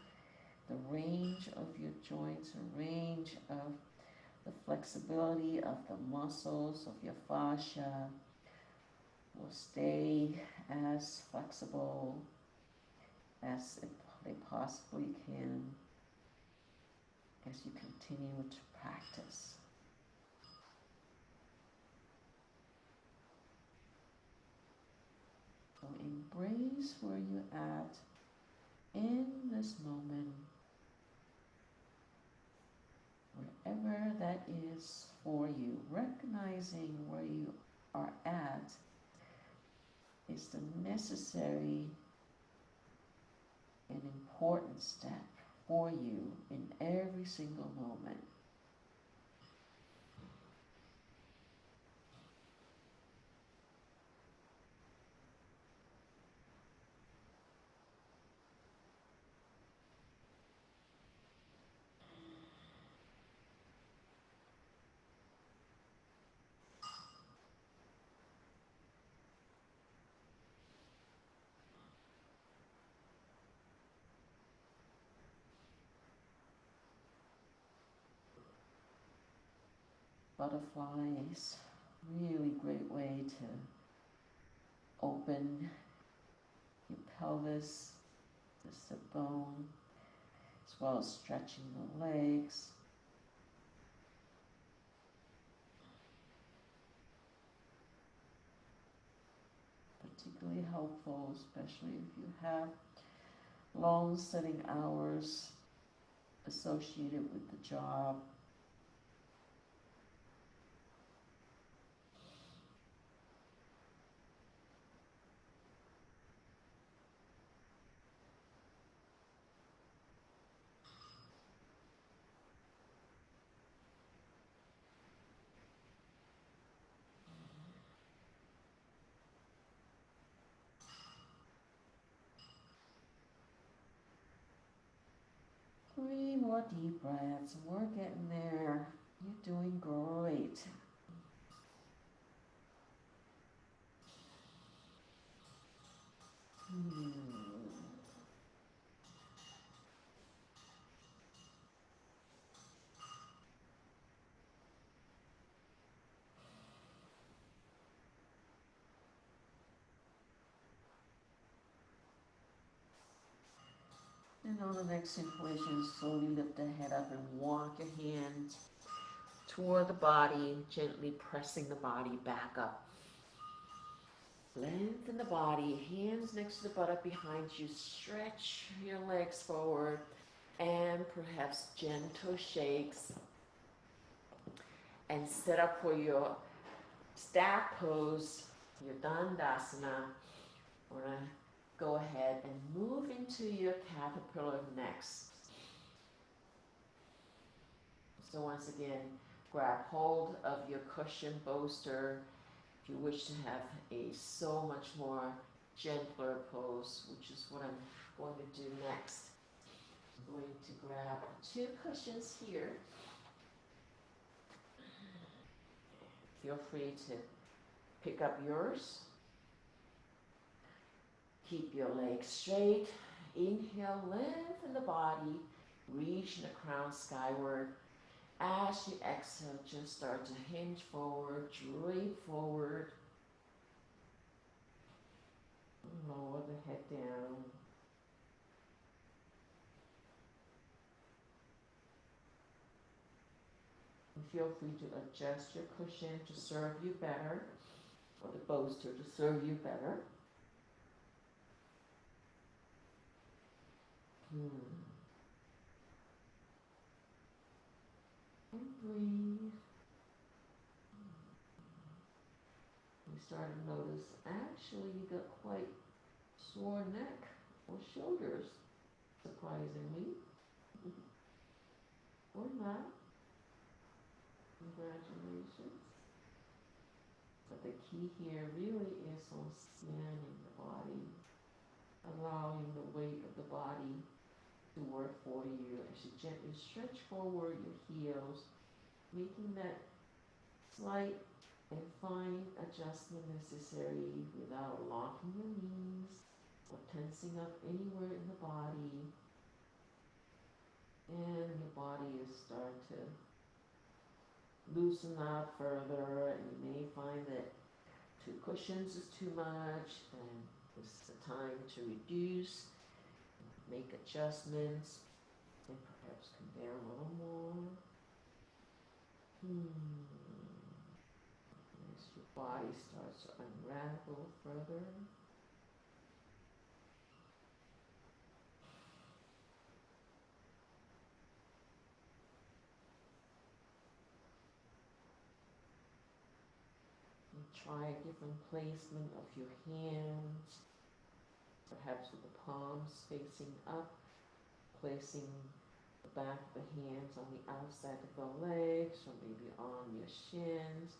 the range of your joints, the range of the flexibility of the muscles of your fascia will stay as flexible as they possibly can as you continue to practice. So embrace where you're at in this moment, wherever that is for you. Recognizing where you are at is the necessary and important step for you in every single moment. Butterflies, really great way to open your pelvis, the sit bone, as well as stretching the legs. Particularly helpful, especially if you have long sitting hours associated with the job. 3 more deep breaths. We're getting there. You're doing great. And on the next inhalation, slowly lift the head up and walk your hand toward the body, gently pressing the body back up. Lengthen the body, hands next to the buttock behind you. Stretch your legs forward and perhaps gentle shakes. And set up for your stack pose, your Dandasana. We're going to go ahead and move into your caterpillar next. So once again, grab hold of your cushion bolster. If you wish to have a so much more gentler pose, which is what I'm going to do next. I'm going to grab 2 cushions here. Feel free to pick up yours. Keep your legs straight. Inhale, lengthen the body, reaching the crown skyward. As you exhale, just start to hinge forward, drape forward. Lower the head down. And feel free to adjust your cushion to serve you better, or the bolster to serve you better. And breathe. You start to notice, actually, you got quite sore neck or shoulders, surprisingly. Or not. Congratulations. But the key here really is on scanning the body, allowing the weight of the body to work for you as you gently stretch forward your heels, making that slight and fine adjustment necessary without locking your knees or tensing up anywhere in the body. And your body is starting to loosen up further, and you may find that 2 cushions is too much, and this is the time to reduce, make adjustments, and perhaps come down a little more. As your body starts to unravel further. And try a different placement of your hands, perhaps with the palms facing up, placing the back of the hands on the outside of the legs, or maybe on your shins.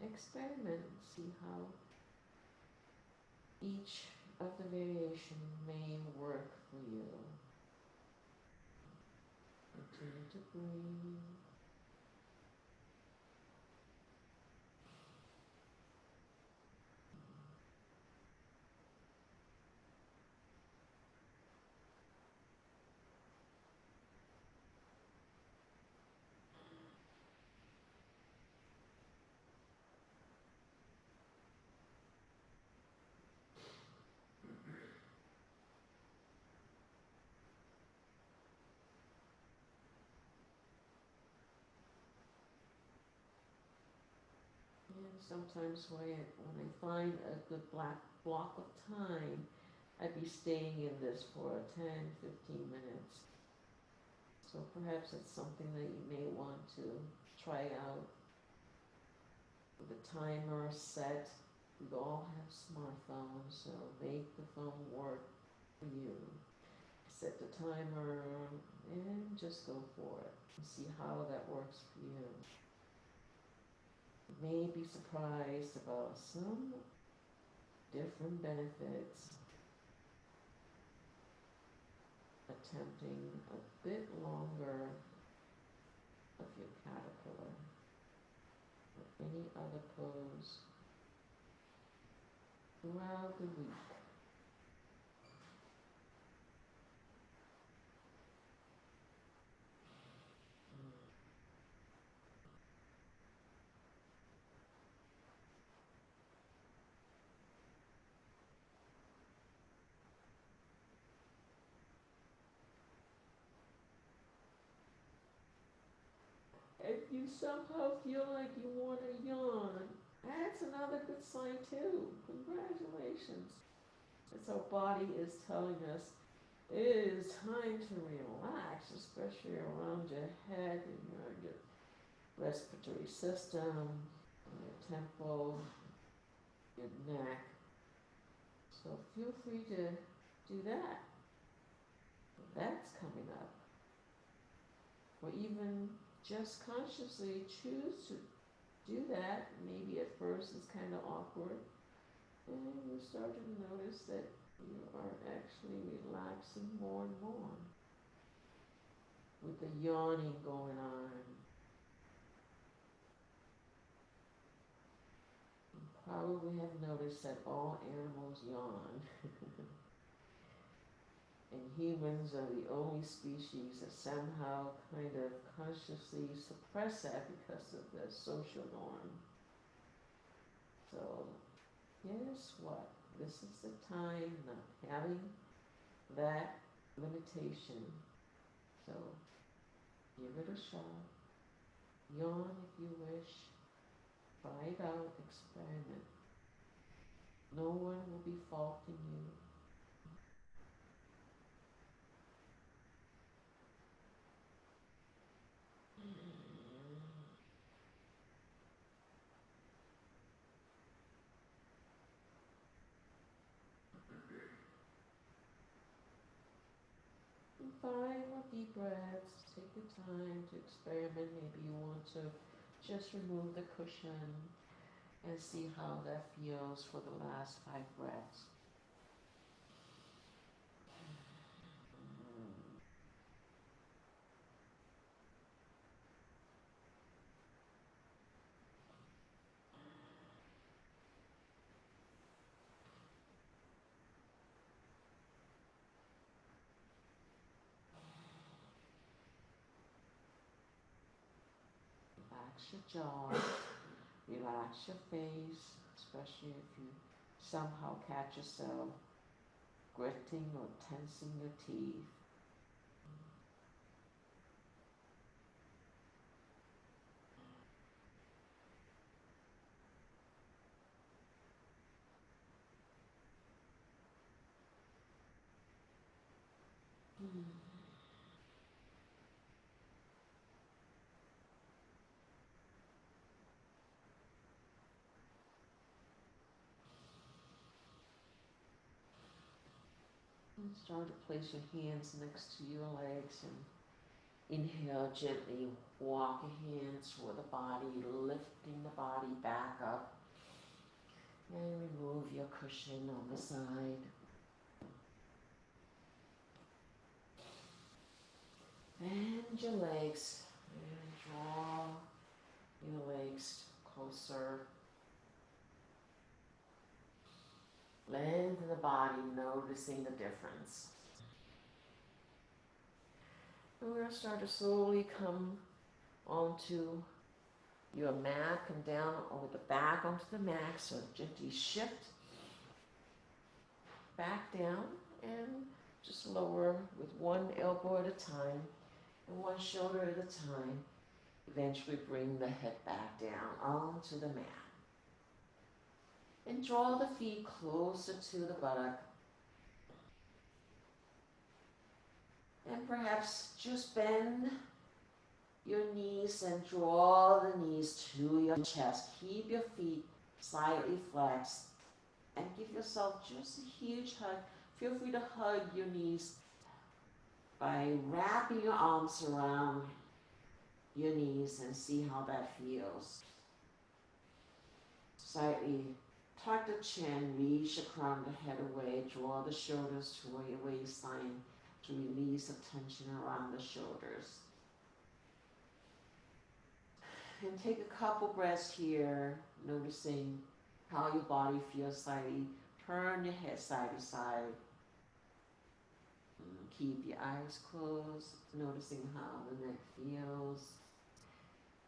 Experiment and see how each of the variation may work for you. Continue to breathe. And sometimes when I find a good block of time, I'd be staying in this for 10, 15 minutes. So perhaps it's something that you may want to try out. With a timer set, we all have smartphones, so make the phone work for you. Set the timer and just go for it and see how that works for you. You may be surprised about some different benefits. attempting a bit longer of your caterpillar or any other pose throughout the week. If you somehow feel like you want to yawn, that's another good sign too. Congratulations. It's our body is telling us it is time to relax, especially around your head and your respiratory system, your temple, your neck. So feel free to do that. That's coming up. Or even just consciously choose to do that. Maybe at first it's kind of awkward. And you start to notice that you are actually relaxing more and more with the yawning going on. You probably have noticed that all animals yawn. And humans are the only species that somehow kind of consciously suppress that because of the social norm. So guess what? This is the time not having that limitation. So give it a shot. Yawn if you wish. Try it out. Experiment. No one will be faulting you. And 5 more deep breaths. Take the time to experiment. Maybe you want to just remove the cushion and see how that feels for the last 5 breaths. Relax your jaw, relax your face, especially if you somehow catch yourself gritting or tensing your teeth. And start to place your hands next to your legs and inhale gently, walk your hands toward the body, lifting the body back up. And remove your cushion on the side. Bend your legs and draw your legs closer. Lengthen the body, noticing the difference. And we're going to start to slowly come onto your mat, come down with the back onto the mat, so gently shift back down and just lower with one elbow at a time and one shoulder at a time. Eventually bring the head back down onto the mat. And draw the feet closer to the buttock. And perhaps just bend your knees and draw the knees to your chest. Keep your feet slightly flexed and give yourself just a huge hug. Feel free to hug your knees by wrapping your arms around your knees and see how that feels. Slightly tuck the chin, reach the crown of the head away, draw the shoulders toward your waistline, to release the tension around the shoulders. And take a couple breaths here, noticing how your body feels slightly. Turn your head side to side. Keep your eyes closed, noticing how the neck feels.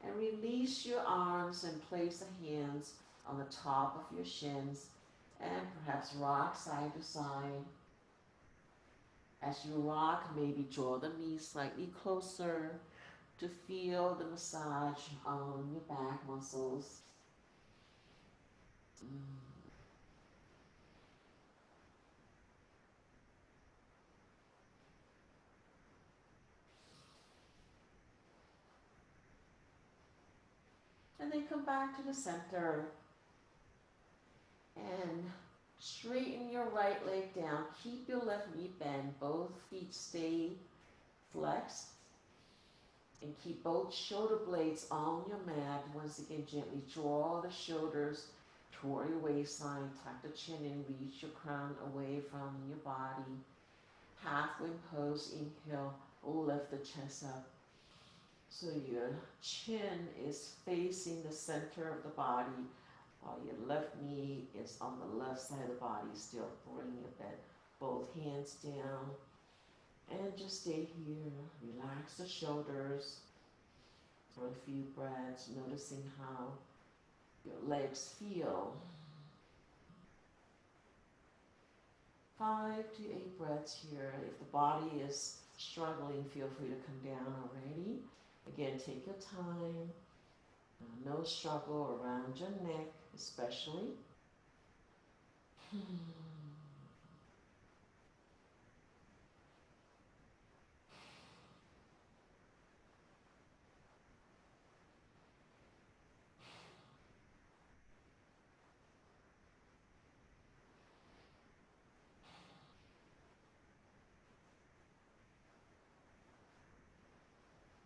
And release your arms and place the hands on the top of your shins and perhaps rock side to side. As you rock, maybe draw the knees slightly closer to feel the massage on your back muscles. And then come back to the center and straighten your right leg down. Keep your left knee bent. Both feet stay flexed. And keep both shoulder blades on your mat. Once again, gently draw the shoulders toward your waistline. Tuck the chin and reach your crown away from your body. Halfway pose, inhale, lift the chest up. So your chin is facing the center of the body, while your left knee is on the left side of the body. Still bring your bed, both hands down. And just stay here. Relax the shoulders for a few breaths, noticing how your legs feel. 5 to 8 breaths here. If the body is struggling, feel free to come down already. Again, take your time. No struggle around your neck, especially.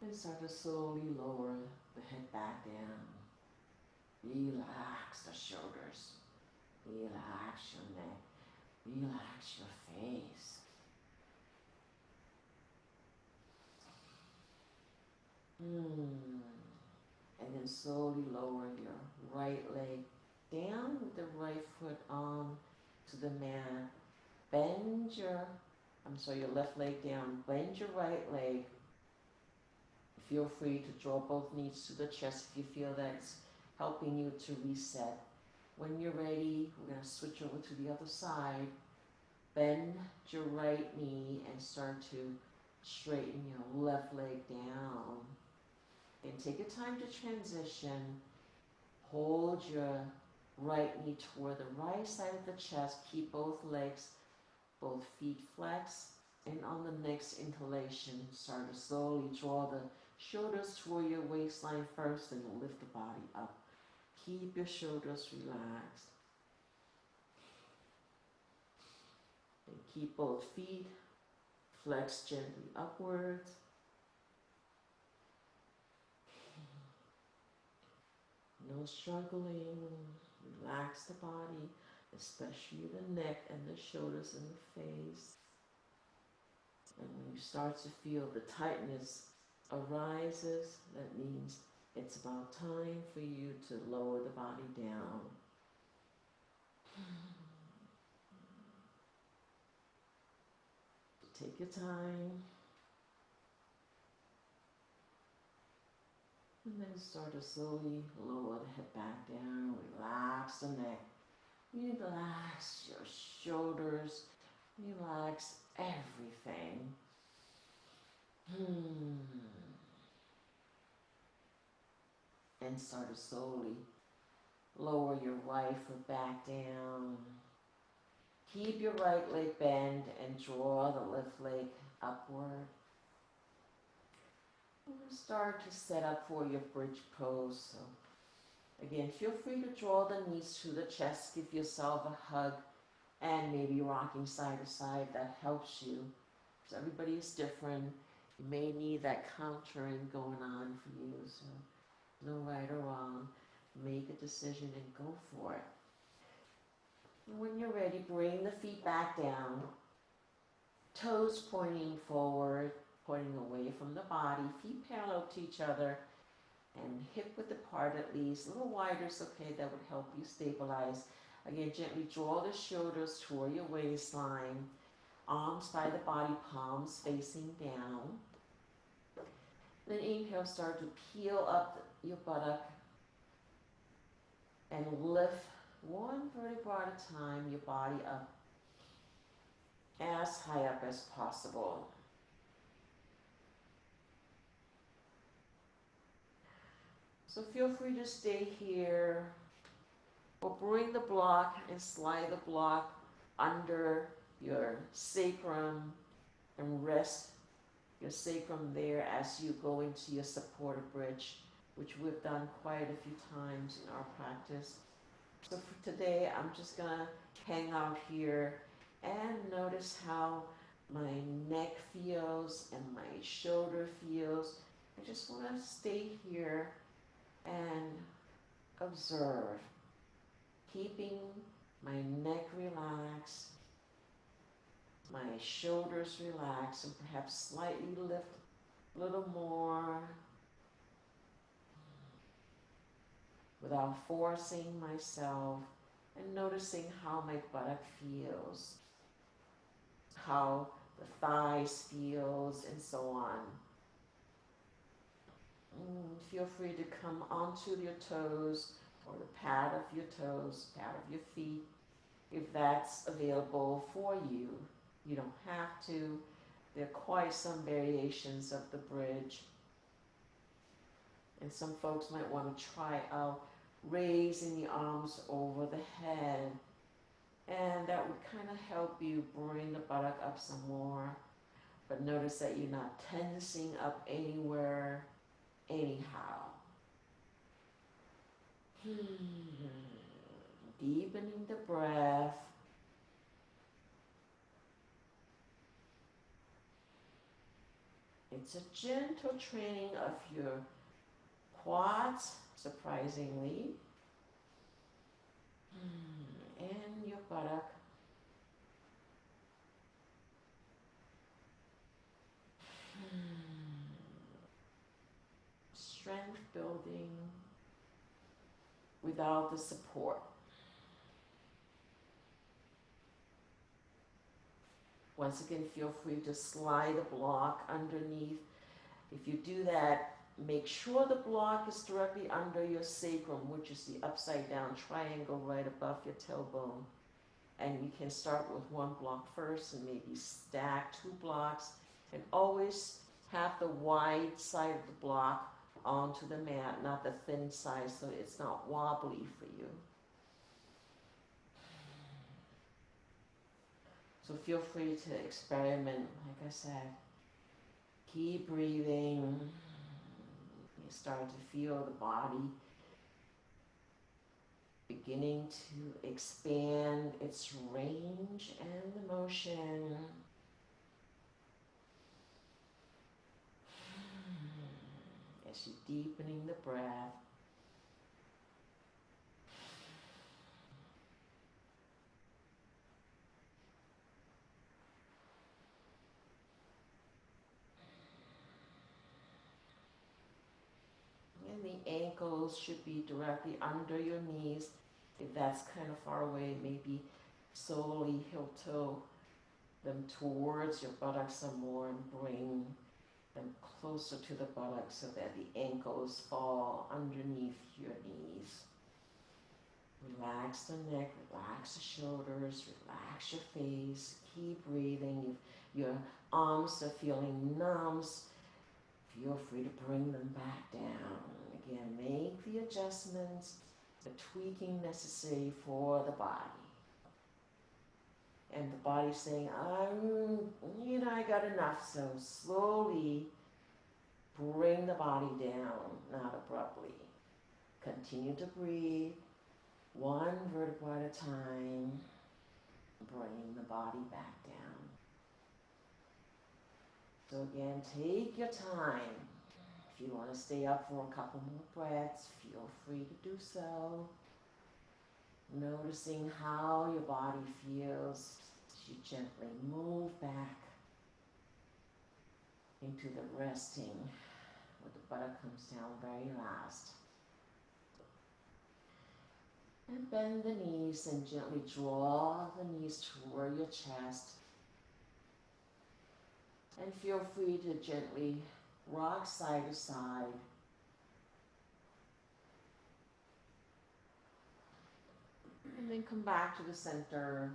And start to slowly lower the head back down. Relax the shoulders. Relax your neck. Relax your face. And then slowly lower your right leg down with the right foot on to the mat. Bend your left leg down. Bend your right leg. Feel free to draw both knees to the chest if you feel that's helping you to reset. When you're ready, we're going to switch over to the other side. Bend your right knee and start to straighten your left leg down. And take your time to transition. Hold your right knee toward the right side of the chest. Keep both legs, both feet flexed. And on the next inhalation, start to slowly draw the shoulders toward your waistline first and lift the body up. Keep your shoulders relaxed. And keep both feet flexed gently upwards. No struggling. Relax the body, especially the neck and the shoulders and the face. And when you start to feel the tightness arises, that means it's about time for you to lower the body down. Take your time. And then start to slowly lower the head back down. Relax the neck. Relax your shoulders. Relax everything. And start to slowly lower your right foot back down. Keep your right leg bent and draw the left leg upward. And start to set up for your bridge pose. So again, feel free to draw the knees to the chest. Give yourself a hug and maybe rocking side to side. That helps you. So everybody is different. You may need that countering going on for you. So no right or wrong. Make a decision and go for it. And when you're ready, bring the feet back down. Toes pointing forward, pointing away from the body, feet parallel to each other, and hip width apart at least. A little wider is okay, that would help you stabilize. Again, gently draw the shoulders toward your waistline, arms by the body, palms facing down. Then inhale, start to peel up your buttock and lift one vertebra at a time, your body up as high up as possible. So feel free to stay here or bring the block and slide the block under your sacrum and rest your sacrum there as you go into your supported bridge, which we've done quite a few times in our practice. So for today, I'm just gonna hang out here and notice how my neck feels and my shoulder feels. I just wanna stay here and observe, keeping my neck relaxed, my shoulders relaxed, and perhaps slightly lift a little more without forcing myself, and noticing how my buttock feels, how the thighs feels, and so on. Feel free to come onto your toes or the pad of your toes, pad of your feet, if that's available for you. You don't have to. There are quite some variations of the bridge. And some folks might want to try out raising the arms over the head. And that would kind of help you bring the buttock up some more. But notice that you're not tensing up anywhere, anyhow. Deepening the breath. It's a gentle training of your quads, surprisingly, and your buttock. Strength building without the support. Once again, feel free to slide the block underneath. If you do that, make sure the block is directly under your sacrum, which is the upside down triangle right above your tailbone. And you can start with one block first and maybe stack 2 blocks, and always have the wide side of the block onto the mat, not the thin side, so it's not wobbly for you. So feel free to experiment, like I said. Keep breathing. You start to feel the body beginning to expand its range and the motion. As you're deepening the breath. And the ankles should be directly under your knees. If that's kind of far away, maybe slowly heel-toe them towards your buttocks some more and bring them closer to the buttocks so that the ankles fall underneath your knees. Relax the neck, relax the shoulders, relax your face. Keep breathing. If your arms are feeling numb, feel free to bring them back down. Again, make the adjustments, the tweaking necessary for the body. And the body's saying, I got enough. So slowly bring the body down, not abruptly. Continue to breathe, one vertebra at a time. Bring the body back down. So again, take your time. If you want to stay up for a couple more breaths, feel free to do so. Noticing how your body feels as you gently move back into the resting, where the buttock comes down very last. And bend the knees and gently draw the knees toward your chest. And feel free to gently rock side to side. And then come back to the center.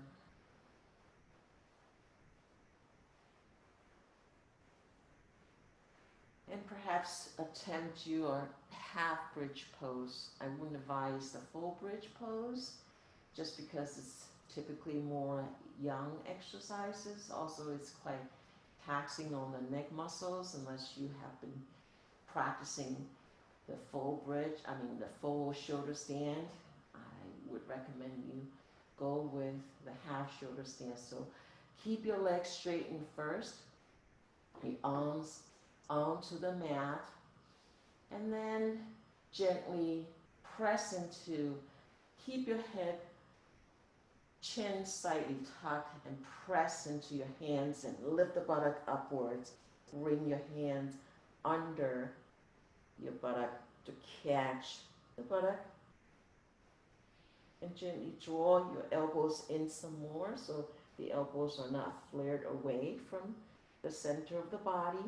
And perhaps attempt your half bridge pose. I wouldn't advise the full bridge pose, just because it's typically more young exercises. Also, it's quite taxing on the neck muscles unless you have been practicing the full bridge, the full shoulder stand. I would recommend you go with the half shoulder stand. So keep your legs straightened first, your arms onto the mat, and then gently press into, keep your head, chin slightly tucked, and press into your hands and lift the buttock upwards. Bring your hands under your buttock to catch the buttock, and gently draw your elbows in some more so the elbows are not flared away from the center of the body.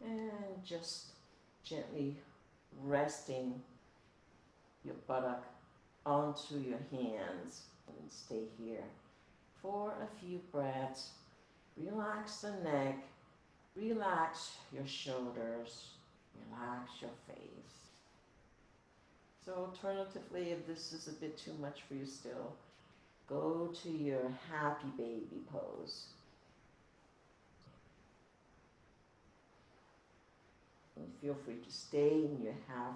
And just gently resting your buttock onto your hands, and stay here for a few breaths. Relax the neck, relax your shoulders, relax your face. So alternatively, if this is a bit too much for you still, go to your happy baby pose. And feel free to stay in your half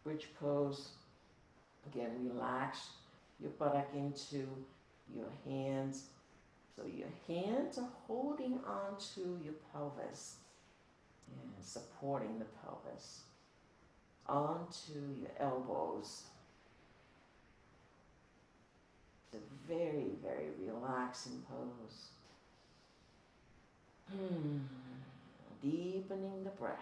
bridge pose. Again, relax your buttock into your hands. So your hands are holding onto your pelvis and supporting the pelvis. Onto your elbows. It's a very, very relaxing pose. Deepening the breath.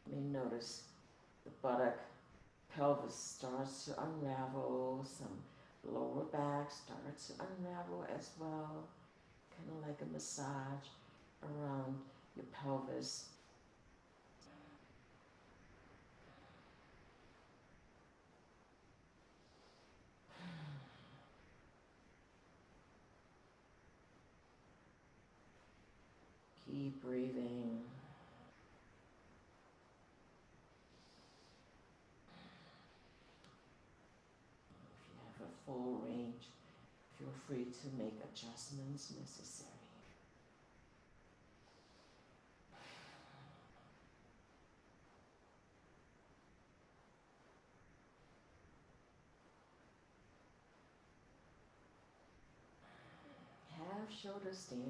You may notice the buttock, pelvis starts to unravel, some lower back starts to unravel as well, kind of like a massage around your pelvis. Keep breathing. If you have a full range, feel free to make adjustments necessary. Half shoulder stand.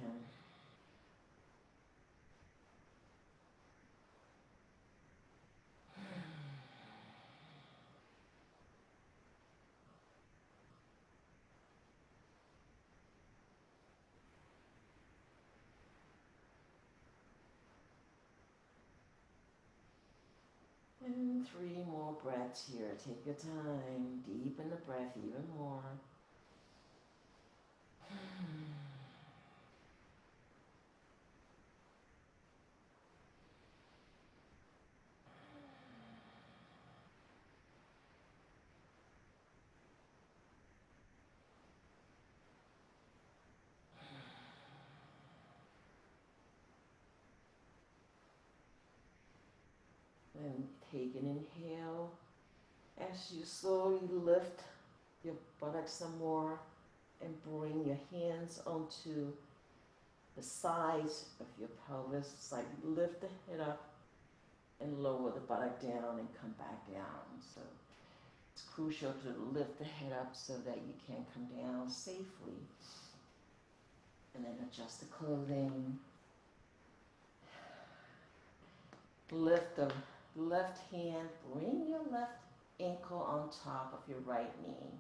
And 3 more breaths here. Take your time. Deepen the breath even more. And take an inhale as you slowly lift your buttocks some more and bring your hands onto the sides of your pelvis. It's like lift the head up and lower the buttock down and come back down. So it's crucial to lift the head up so that you can come down safely. And then adjust the clothing. Lift the left hand, bring your left ankle on top of your right knee.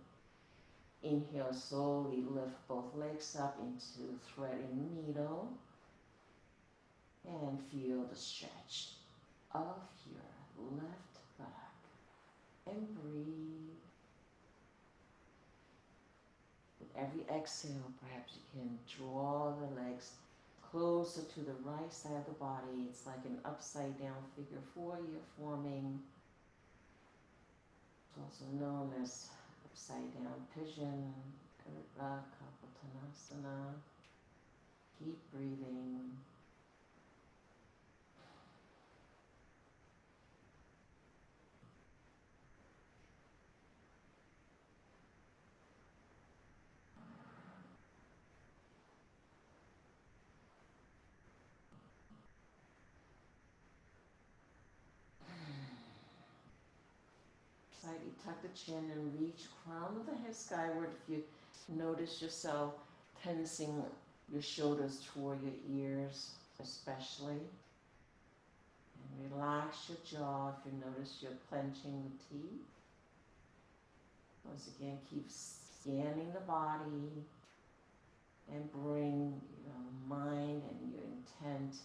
Inhale, slowly lift both legs up into threading needle and feel the stretch of your left buttock and breathe. With every exhale, perhaps you can draw the legs closer to the right side of the body. It's like an upside down figure four you're forming. It's also known as upside down pigeon, Kapottanasana. Keep breathing. Slightly tuck the chin and reach crown of the head skyward. If you notice yourself tensing your shoulders toward your ears, especially. And relax your jaw if you notice you're clenching the teeth. Once again, keep scanning the body and bring your mind and your intent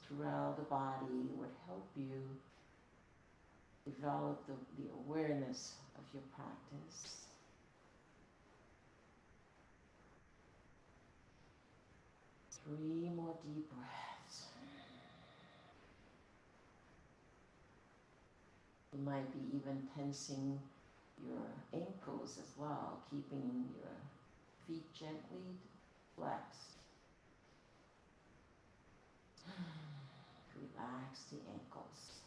throughout the body would help you develop the awareness of your practice. Three more deep breaths. You might be even tensing your ankles as well, keeping your feet gently flexed. Relax the ankles.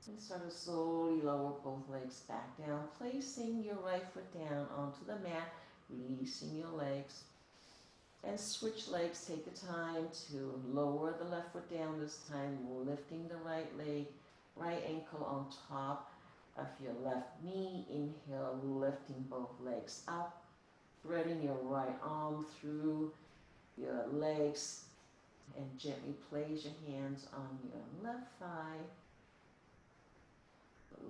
And sort of slowly lower both legs back down, placing your right foot down onto the mat, releasing your legs. And switch legs, take the time to lower the left foot down this time, lifting the right leg, right ankle on top of your left knee. Inhale, lifting both legs up, threading your right arm through your legs, and gently place your hands on your left thigh,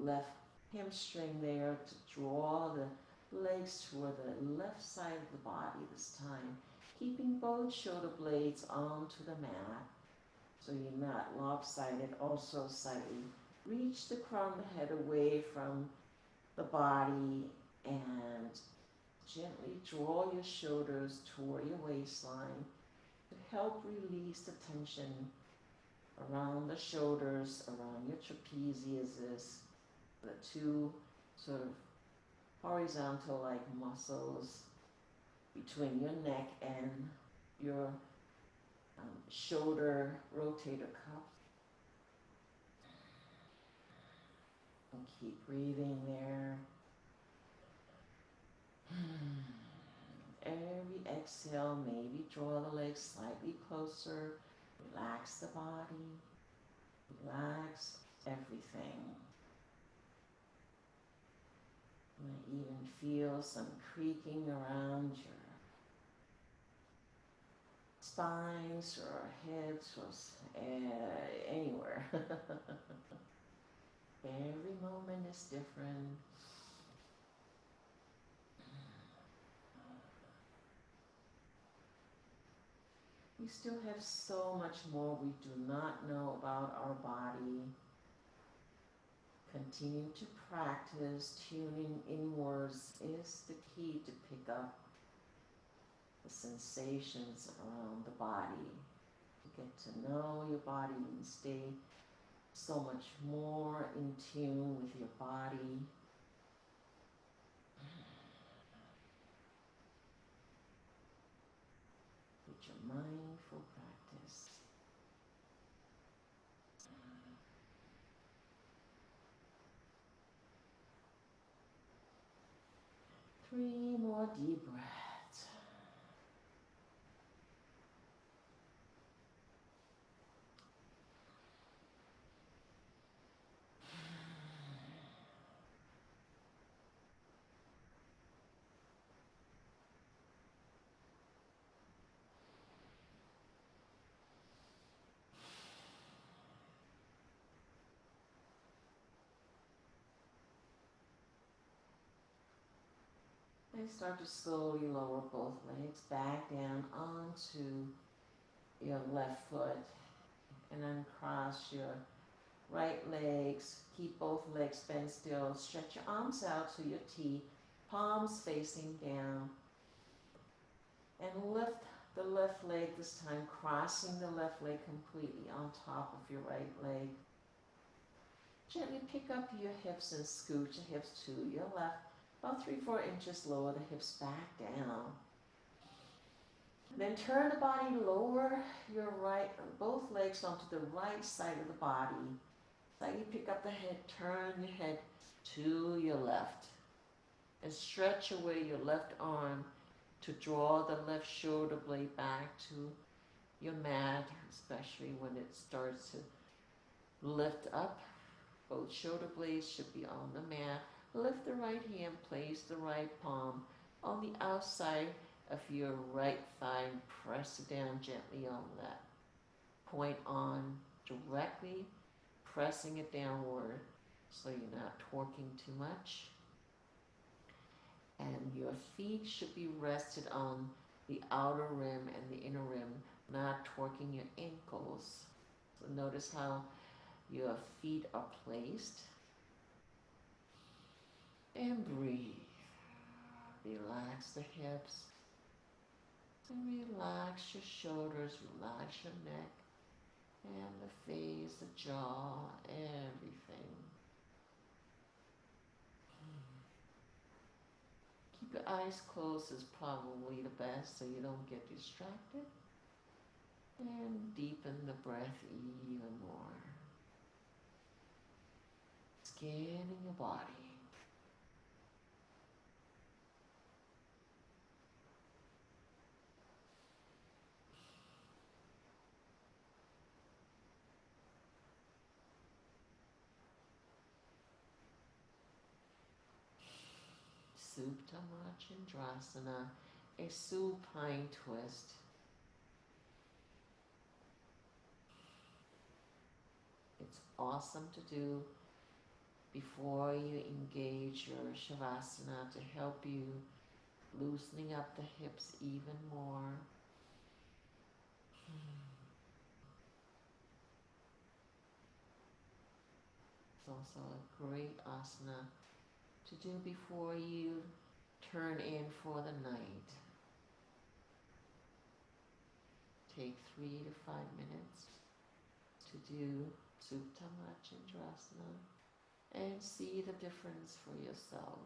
left hamstring there to draw the legs toward the left side of the body this time, keeping both shoulder blades onto the mat so you're not lopsided. Also slightly reach the crown of the head away from the body and gently draw your shoulders toward your waistline to help release the tension around the shoulders, around your trapezius, the two sort of horizontal like muscles between your neck and your shoulder rotator cuff. And keep breathing there. Every exhale, maybe draw the legs slightly closer. Relax the body. Relax everything. You might even feel some creaking around your spines or heads or anywhere. Every moment is different. We still have so much more we do not know about our body. Continue to practice. Tuning inwards is the key to pick up the sensations around the body. To get to know your body and stay so much more in tune with your body. With your mindful practice. Three more deep breaths. And start to slowly lower both legs back down onto your left foot. And uncross your right legs. Keep both legs bent still. Stretch your arms out to your T, palms facing down. And lift the left leg this time, crossing the left leg completely on top of your right leg. Gently pick up your hips and scoot your hips to your left. About 3-4 inches lower the hips back down. Then turn the body, lower your both legs onto the right side of the body. Slightly pick up the head, turn your head to your left. And stretch away your left arm to draw the left shoulder blade back to your mat, especially when it starts to lift up. Both shoulder blades should be on the mat. Lift the right hand, place the right palm on the outside of your right thigh and press it down gently on that point on, directly pressing it downward so you're not torquing too much. And your feet should be rested on the outer rim and the inner rim, not torquing your ankles. So notice how your feet are placed. And breathe. Relax the hips. And relax your shoulders, relax your neck, and the face, the jaw, everything. Keep your eyes closed is probably the best so you don't get distracted. And deepen the breath even more. Scanning your body. Supta Chandrasana, a supine twist. It's awesome to do before you engage your Shavasana to help you loosening up the hips even more. It's also a great asana to do before you turn in for the night. Take 3 to 5 minutes to do Supta Chandrasana and see the difference for yourself.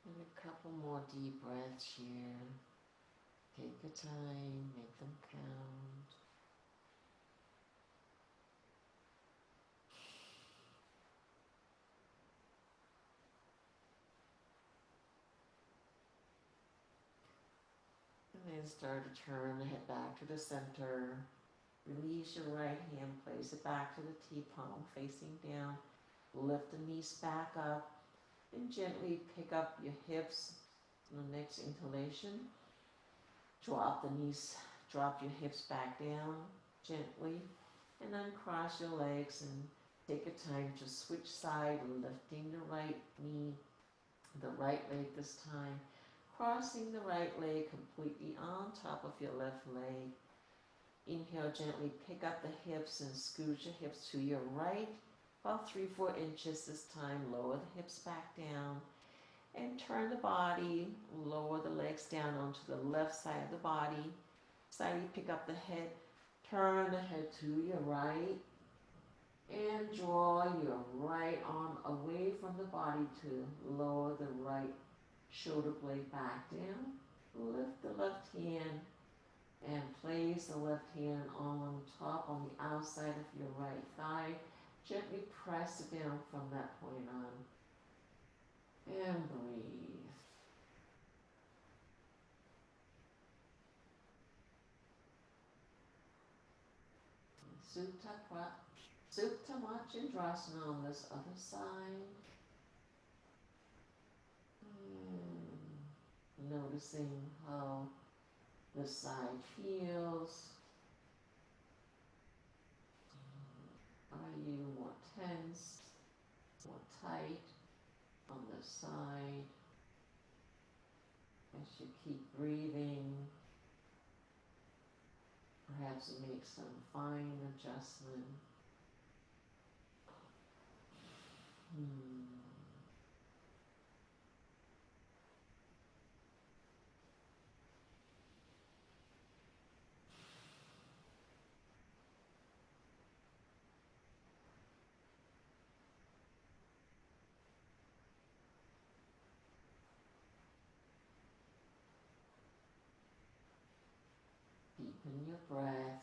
And a couple more deep breaths here. Take your time, make them count. And then start to turn the head back to the center. Release your right hand, place it back to the T-palm facing down. Lift the knees back up and gently pick up your hips on the next inhalation. Drop the knees, drop your hips back down gently and uncross your legs and take your time to switch side, lifting the right knee, the right leg this time, crossing the right leg completely on top of your left leg. Inhale, gently pick up the hips and scoot your hips to your right, about 3-4 inches this time. Lower the hips back down and turn the body, lower the legs down onto the left side of the body. Slightly pick up the head, turn the head to your right. And draw your right arm away from the body to lower the right shoulder blade back down. Lift the left hand and place the left hand on top, on the outside of your right thigh. Gently press it down from that point on. And breathe. Supta Chandrasana on this other side. Noticing how the side feels. Are you more tense, more tight on this side? As you keep breathing, perhaps make some fine adjustment. Deepen your breath.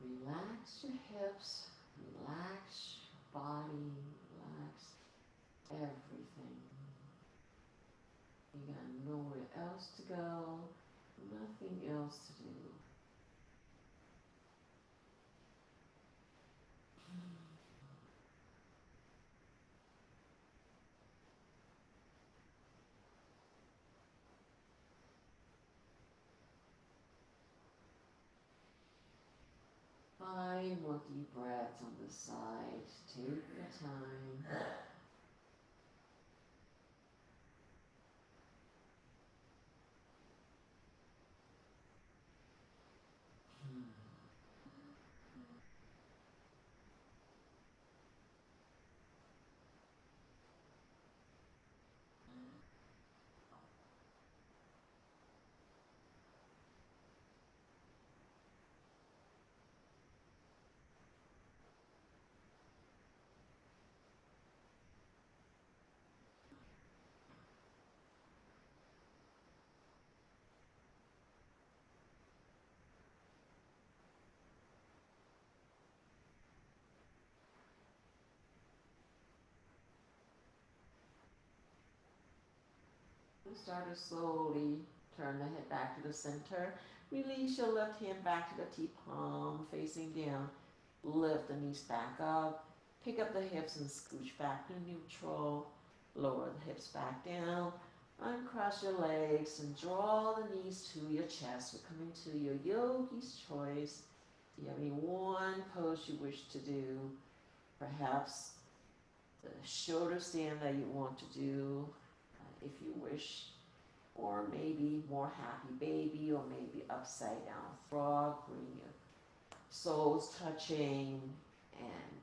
Relax your hips, relax your body, relax everything. You got nowhere else to go, nothing else to do. Five more deep breaths on the side. Take your time. Start to slowly turn the head back to the center. Release your left hand back to the T-palm, facing down. Lift the knees back up. Pick up the hips and scooch back to neutral. Lower the hips back down. Uncross your legs and draw the knees to your chest. We're coming to your yogi's choice. Do you have any one pose you wish to do? Perhaps the shoulder stand that you want to do, if you wish, or maybe more happy baby, or maybe upside down frog. Bring your soles touching and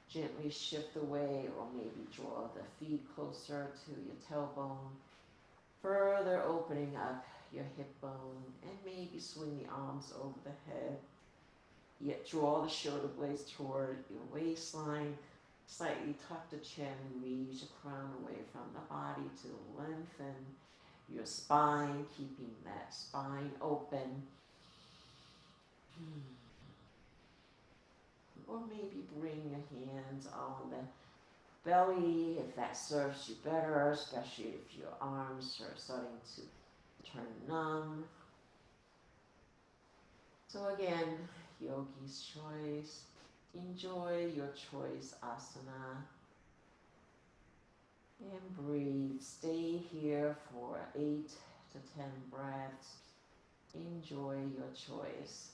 gently shift away, or maybe draw the feet closer to your tailbone, further opening up your hip bone, and maybe swing the arms over the head. Yet draw the shoulder blades toward your waistline. Slightly tuck the chin, reach the crown away from the body to lengthen your spine, keeping that spine open. Or maybe bring your hands on the belly if that serves you better, especially if your arms are starting to turn numb. So again, yogi's choice. Enjoy your choice asana. And breathe. Stay here for 8 to 10 breaths. Enjoy your choice.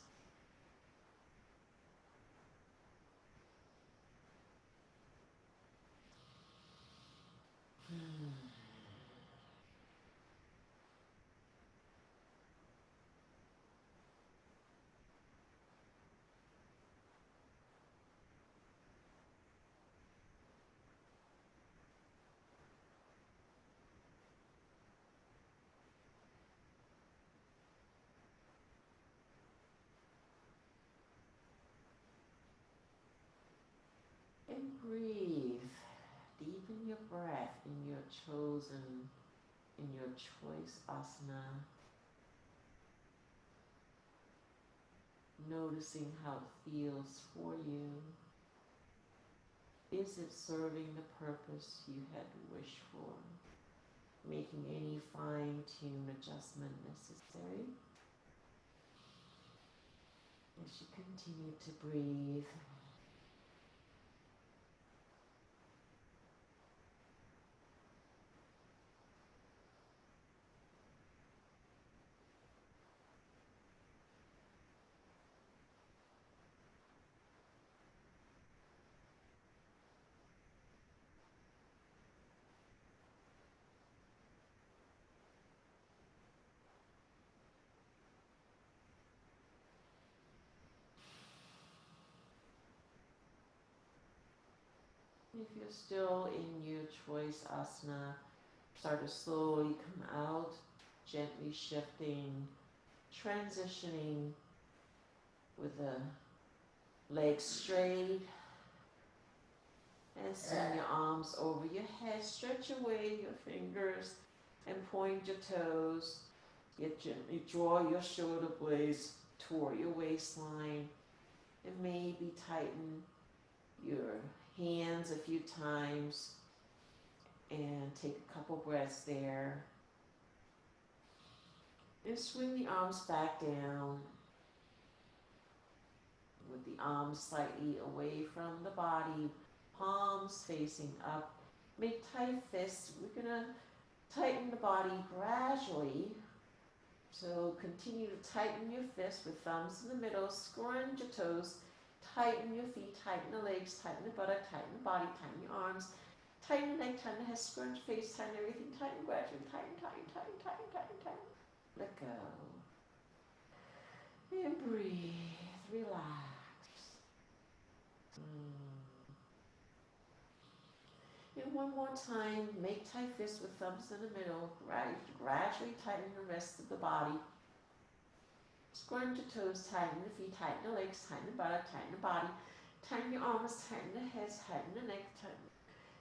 in your chosen, in your choice asana. Noticing how it feels for you. Is it serving the purpose you had wished for? Making any fine-tuned adjustment necessary. As you continue to breathe. If you're still in your choice asana, start to slowly come out, gently shifting, transitioning with the legs straight, and send your arms over your head. Stretch away your fingers and point your toes. Yet gently draw your shoulder blades toward your waistline, and maybe tighten your hands a few times and take a couple breaths there. And swing the arms back down with the arms slightly away from the body, palms facing up. Make tight fists. We're going to tighten the body gradually. So continue to tighten your fists with thumbs in the middle, scrunch your toes, tighten your feet, tighten the legs, tighten the buttock, tighten the body, tighten your arms, tighten the neck, tighten the head, scrunch face, tighten everything, tighten gradually, tighten, tighten, tighten, tighten, tighten, tighten. Let go. And breathe, relax. And one more time, make tight fists with thumbs in the middle, gradually tighten the rest of the body. Scrunch your toes, tighten the feet, tighten the legs, tighten the buttock, tighten the body, tighten your arms, tighten the heads, tighten the neck, tighten.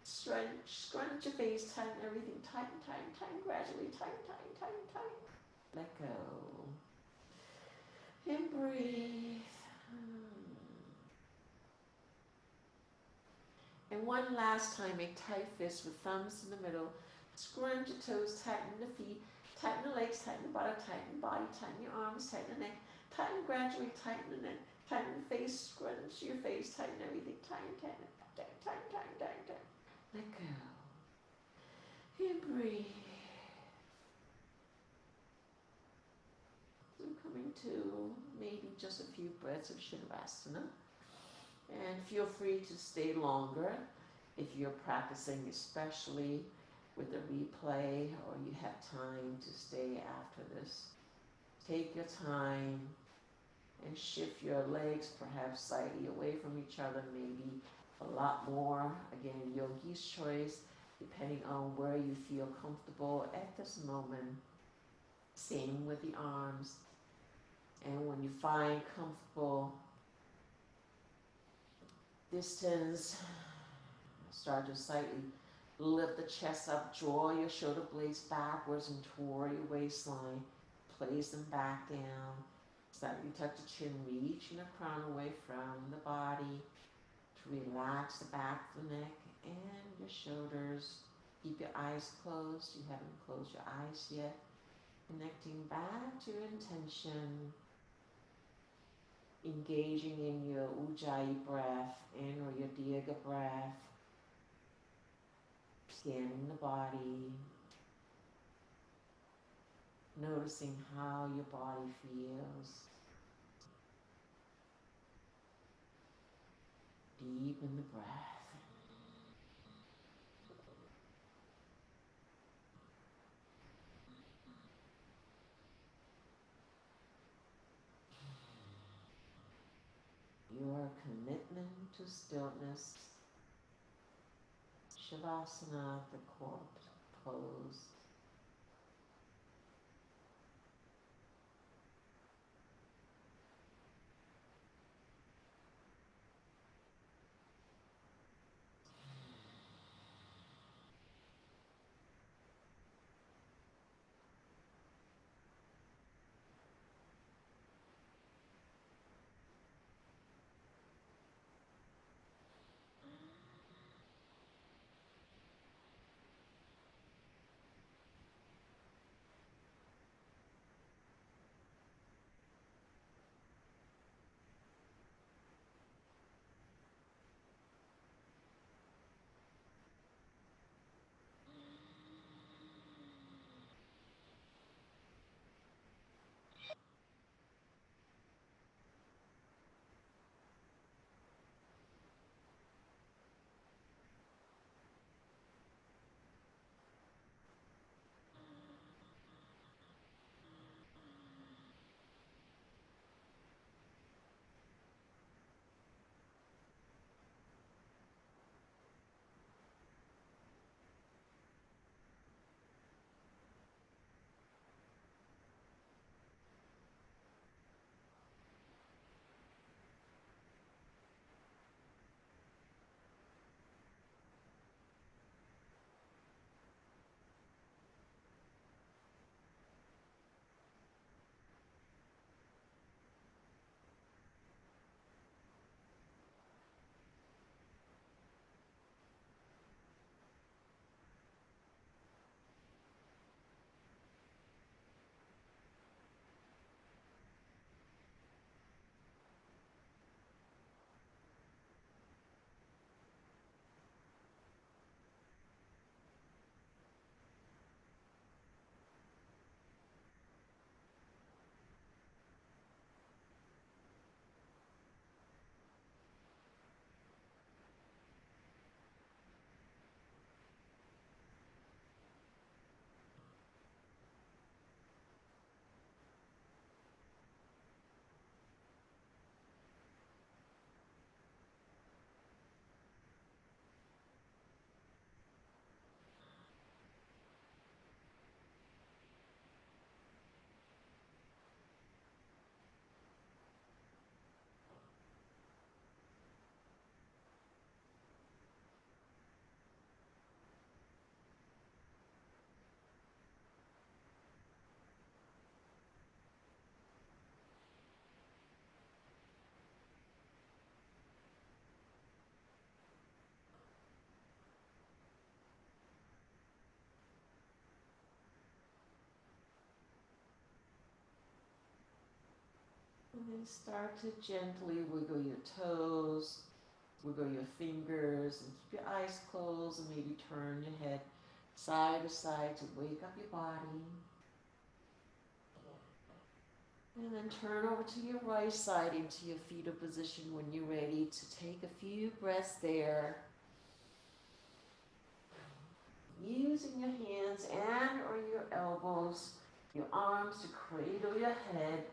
Scrunch your face, tighten everything, tighten, tighten, tighten, gradually, tighten, tighten, tighten, tighten. Let go. And breathe. And one last time, make tight fists with thumbs in the middle. Scrunch your toes, tighten the feet, tighten the legs, tighten the bottom, tighten the body, tighten your arms, tighten the neck, tighten gradually, tighten the neck, tighten the face, scrunch your face, tighten everything, tighten, tighten, tighten, tighten, tighten, tighten, tighten. Let go. And breathe. So coming to maybe just a few breaths of Shavasana. And feel free to stay longer if you're practicing, especially with the replay, or you have time to stay after this. Take your time and shift your legs perhaps slightly away from each other, maybe a lot more. Again, yogi's choice, depending on where you feel comfortable at this moment. Same with the arms. And when you find comfortable distance, start to slightly lift the chest up, draw your shoulder blades backwards and toward your waistline. Place them back down. Slightly tuck the chin, reaching the crown away from the body to relax the back of the neck and your shoulders. Keep your eyes closed. You haven't closed your eyes yet. Connecting back to your intention. Engaging in your Ujjayi breath and or your Dirga breath. Scanning the body. Noticing how your body feels. Deepen the breath. Your commitment to stillness. Shavasana, the corpse pose. And start to gently wiggle your toes, wiggle your fingers, and keep your eyes closed and maybe turn your head side to side to wake up your body. And then turn over to your right side into your fetal position when you're ready to take a few breaths there. Using your hands and or your elbows, your arms to cradle your head.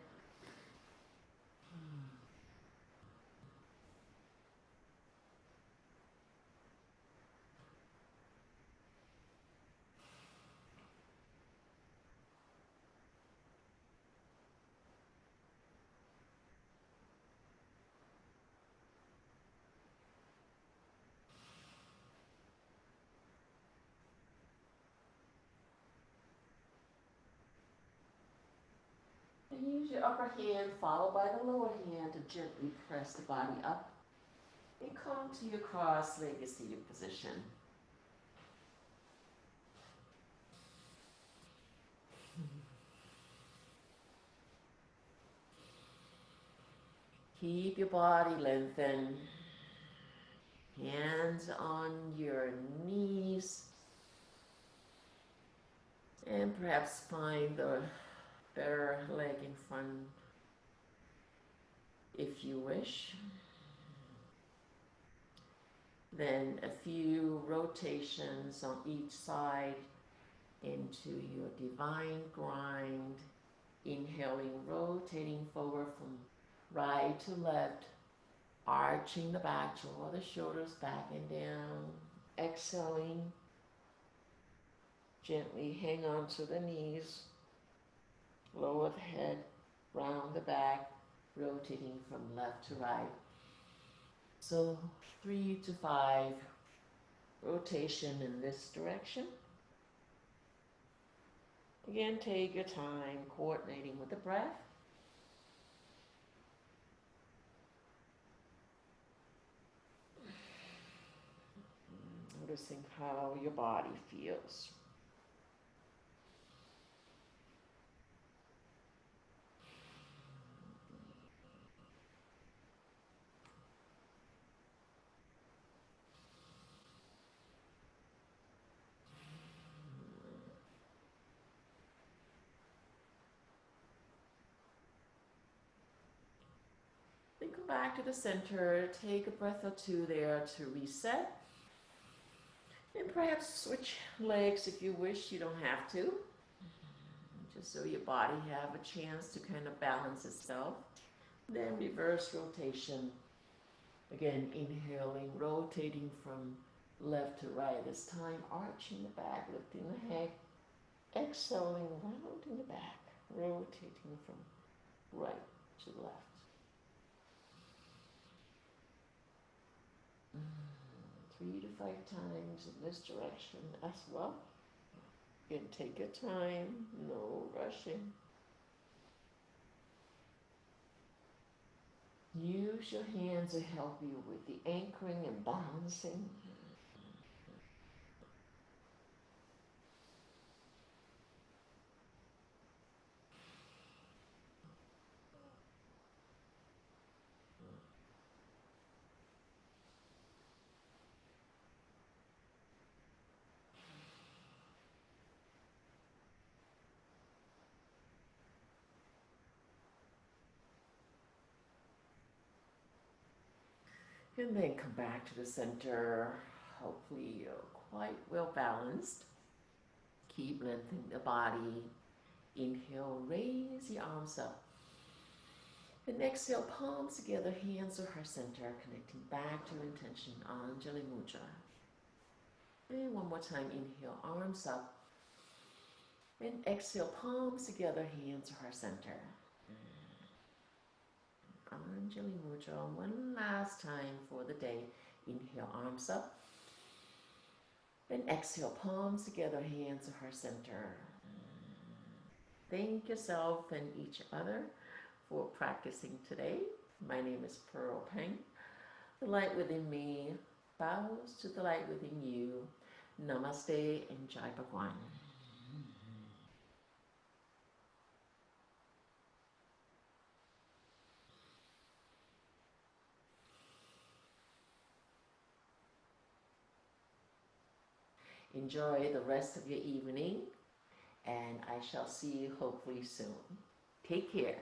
And use your upper hand followed by the lower hand to gently press the body up and come to your cross-legged seated position. Keep your body lengthened. Hands on your knees. And perhaps find the better leg in front if you wish. Then a few rotations on each side into your divine grind. Inhaling, rotating forward from right to left, arching the back, draw the shoulders back and down. Exhaling, gently hang on to the knees, lower the head, round the back, rotating from left to right. So 3 to 5 rotation in this direction. Again, take your time coordinating with the breath. Noticing how your body feels. Then come back to the center, take a breath or two there to reset. And perhaps switch legs if you wish, you don't have to. Just so your body have a chance to kind of balance itself. Then reverse rotation. Again, inhaling, rotating from left to right. This time, arching the back, lifting the head. Exhaling, rounding the back, rotating from right to left. 3 to 5 times in this direction as well. Again, take your time, no rushing. Use your hands to help you with the anchoring and balancing. And then come back to the center. Hopefully you're quite well balanced. Keep lengthening the body. Inhale, raise the arms up. And exhale, palms together, hands to heart center, connecting back to intention, Anjali Mudra. And one more time, inhale, arms up. And exhale, palms together, hands to heart center. Anjali Mudra. One last time for the day. Inhale, arms up. And exhale, palms together, hands to heart center. Thank yourself and each other for practicing today. My name is Peng. The light within me bows to the light within you. Namaste and Jai Bhagwan. Enjoy the rest of your evening, and I shall see you hopefully soon. Take care.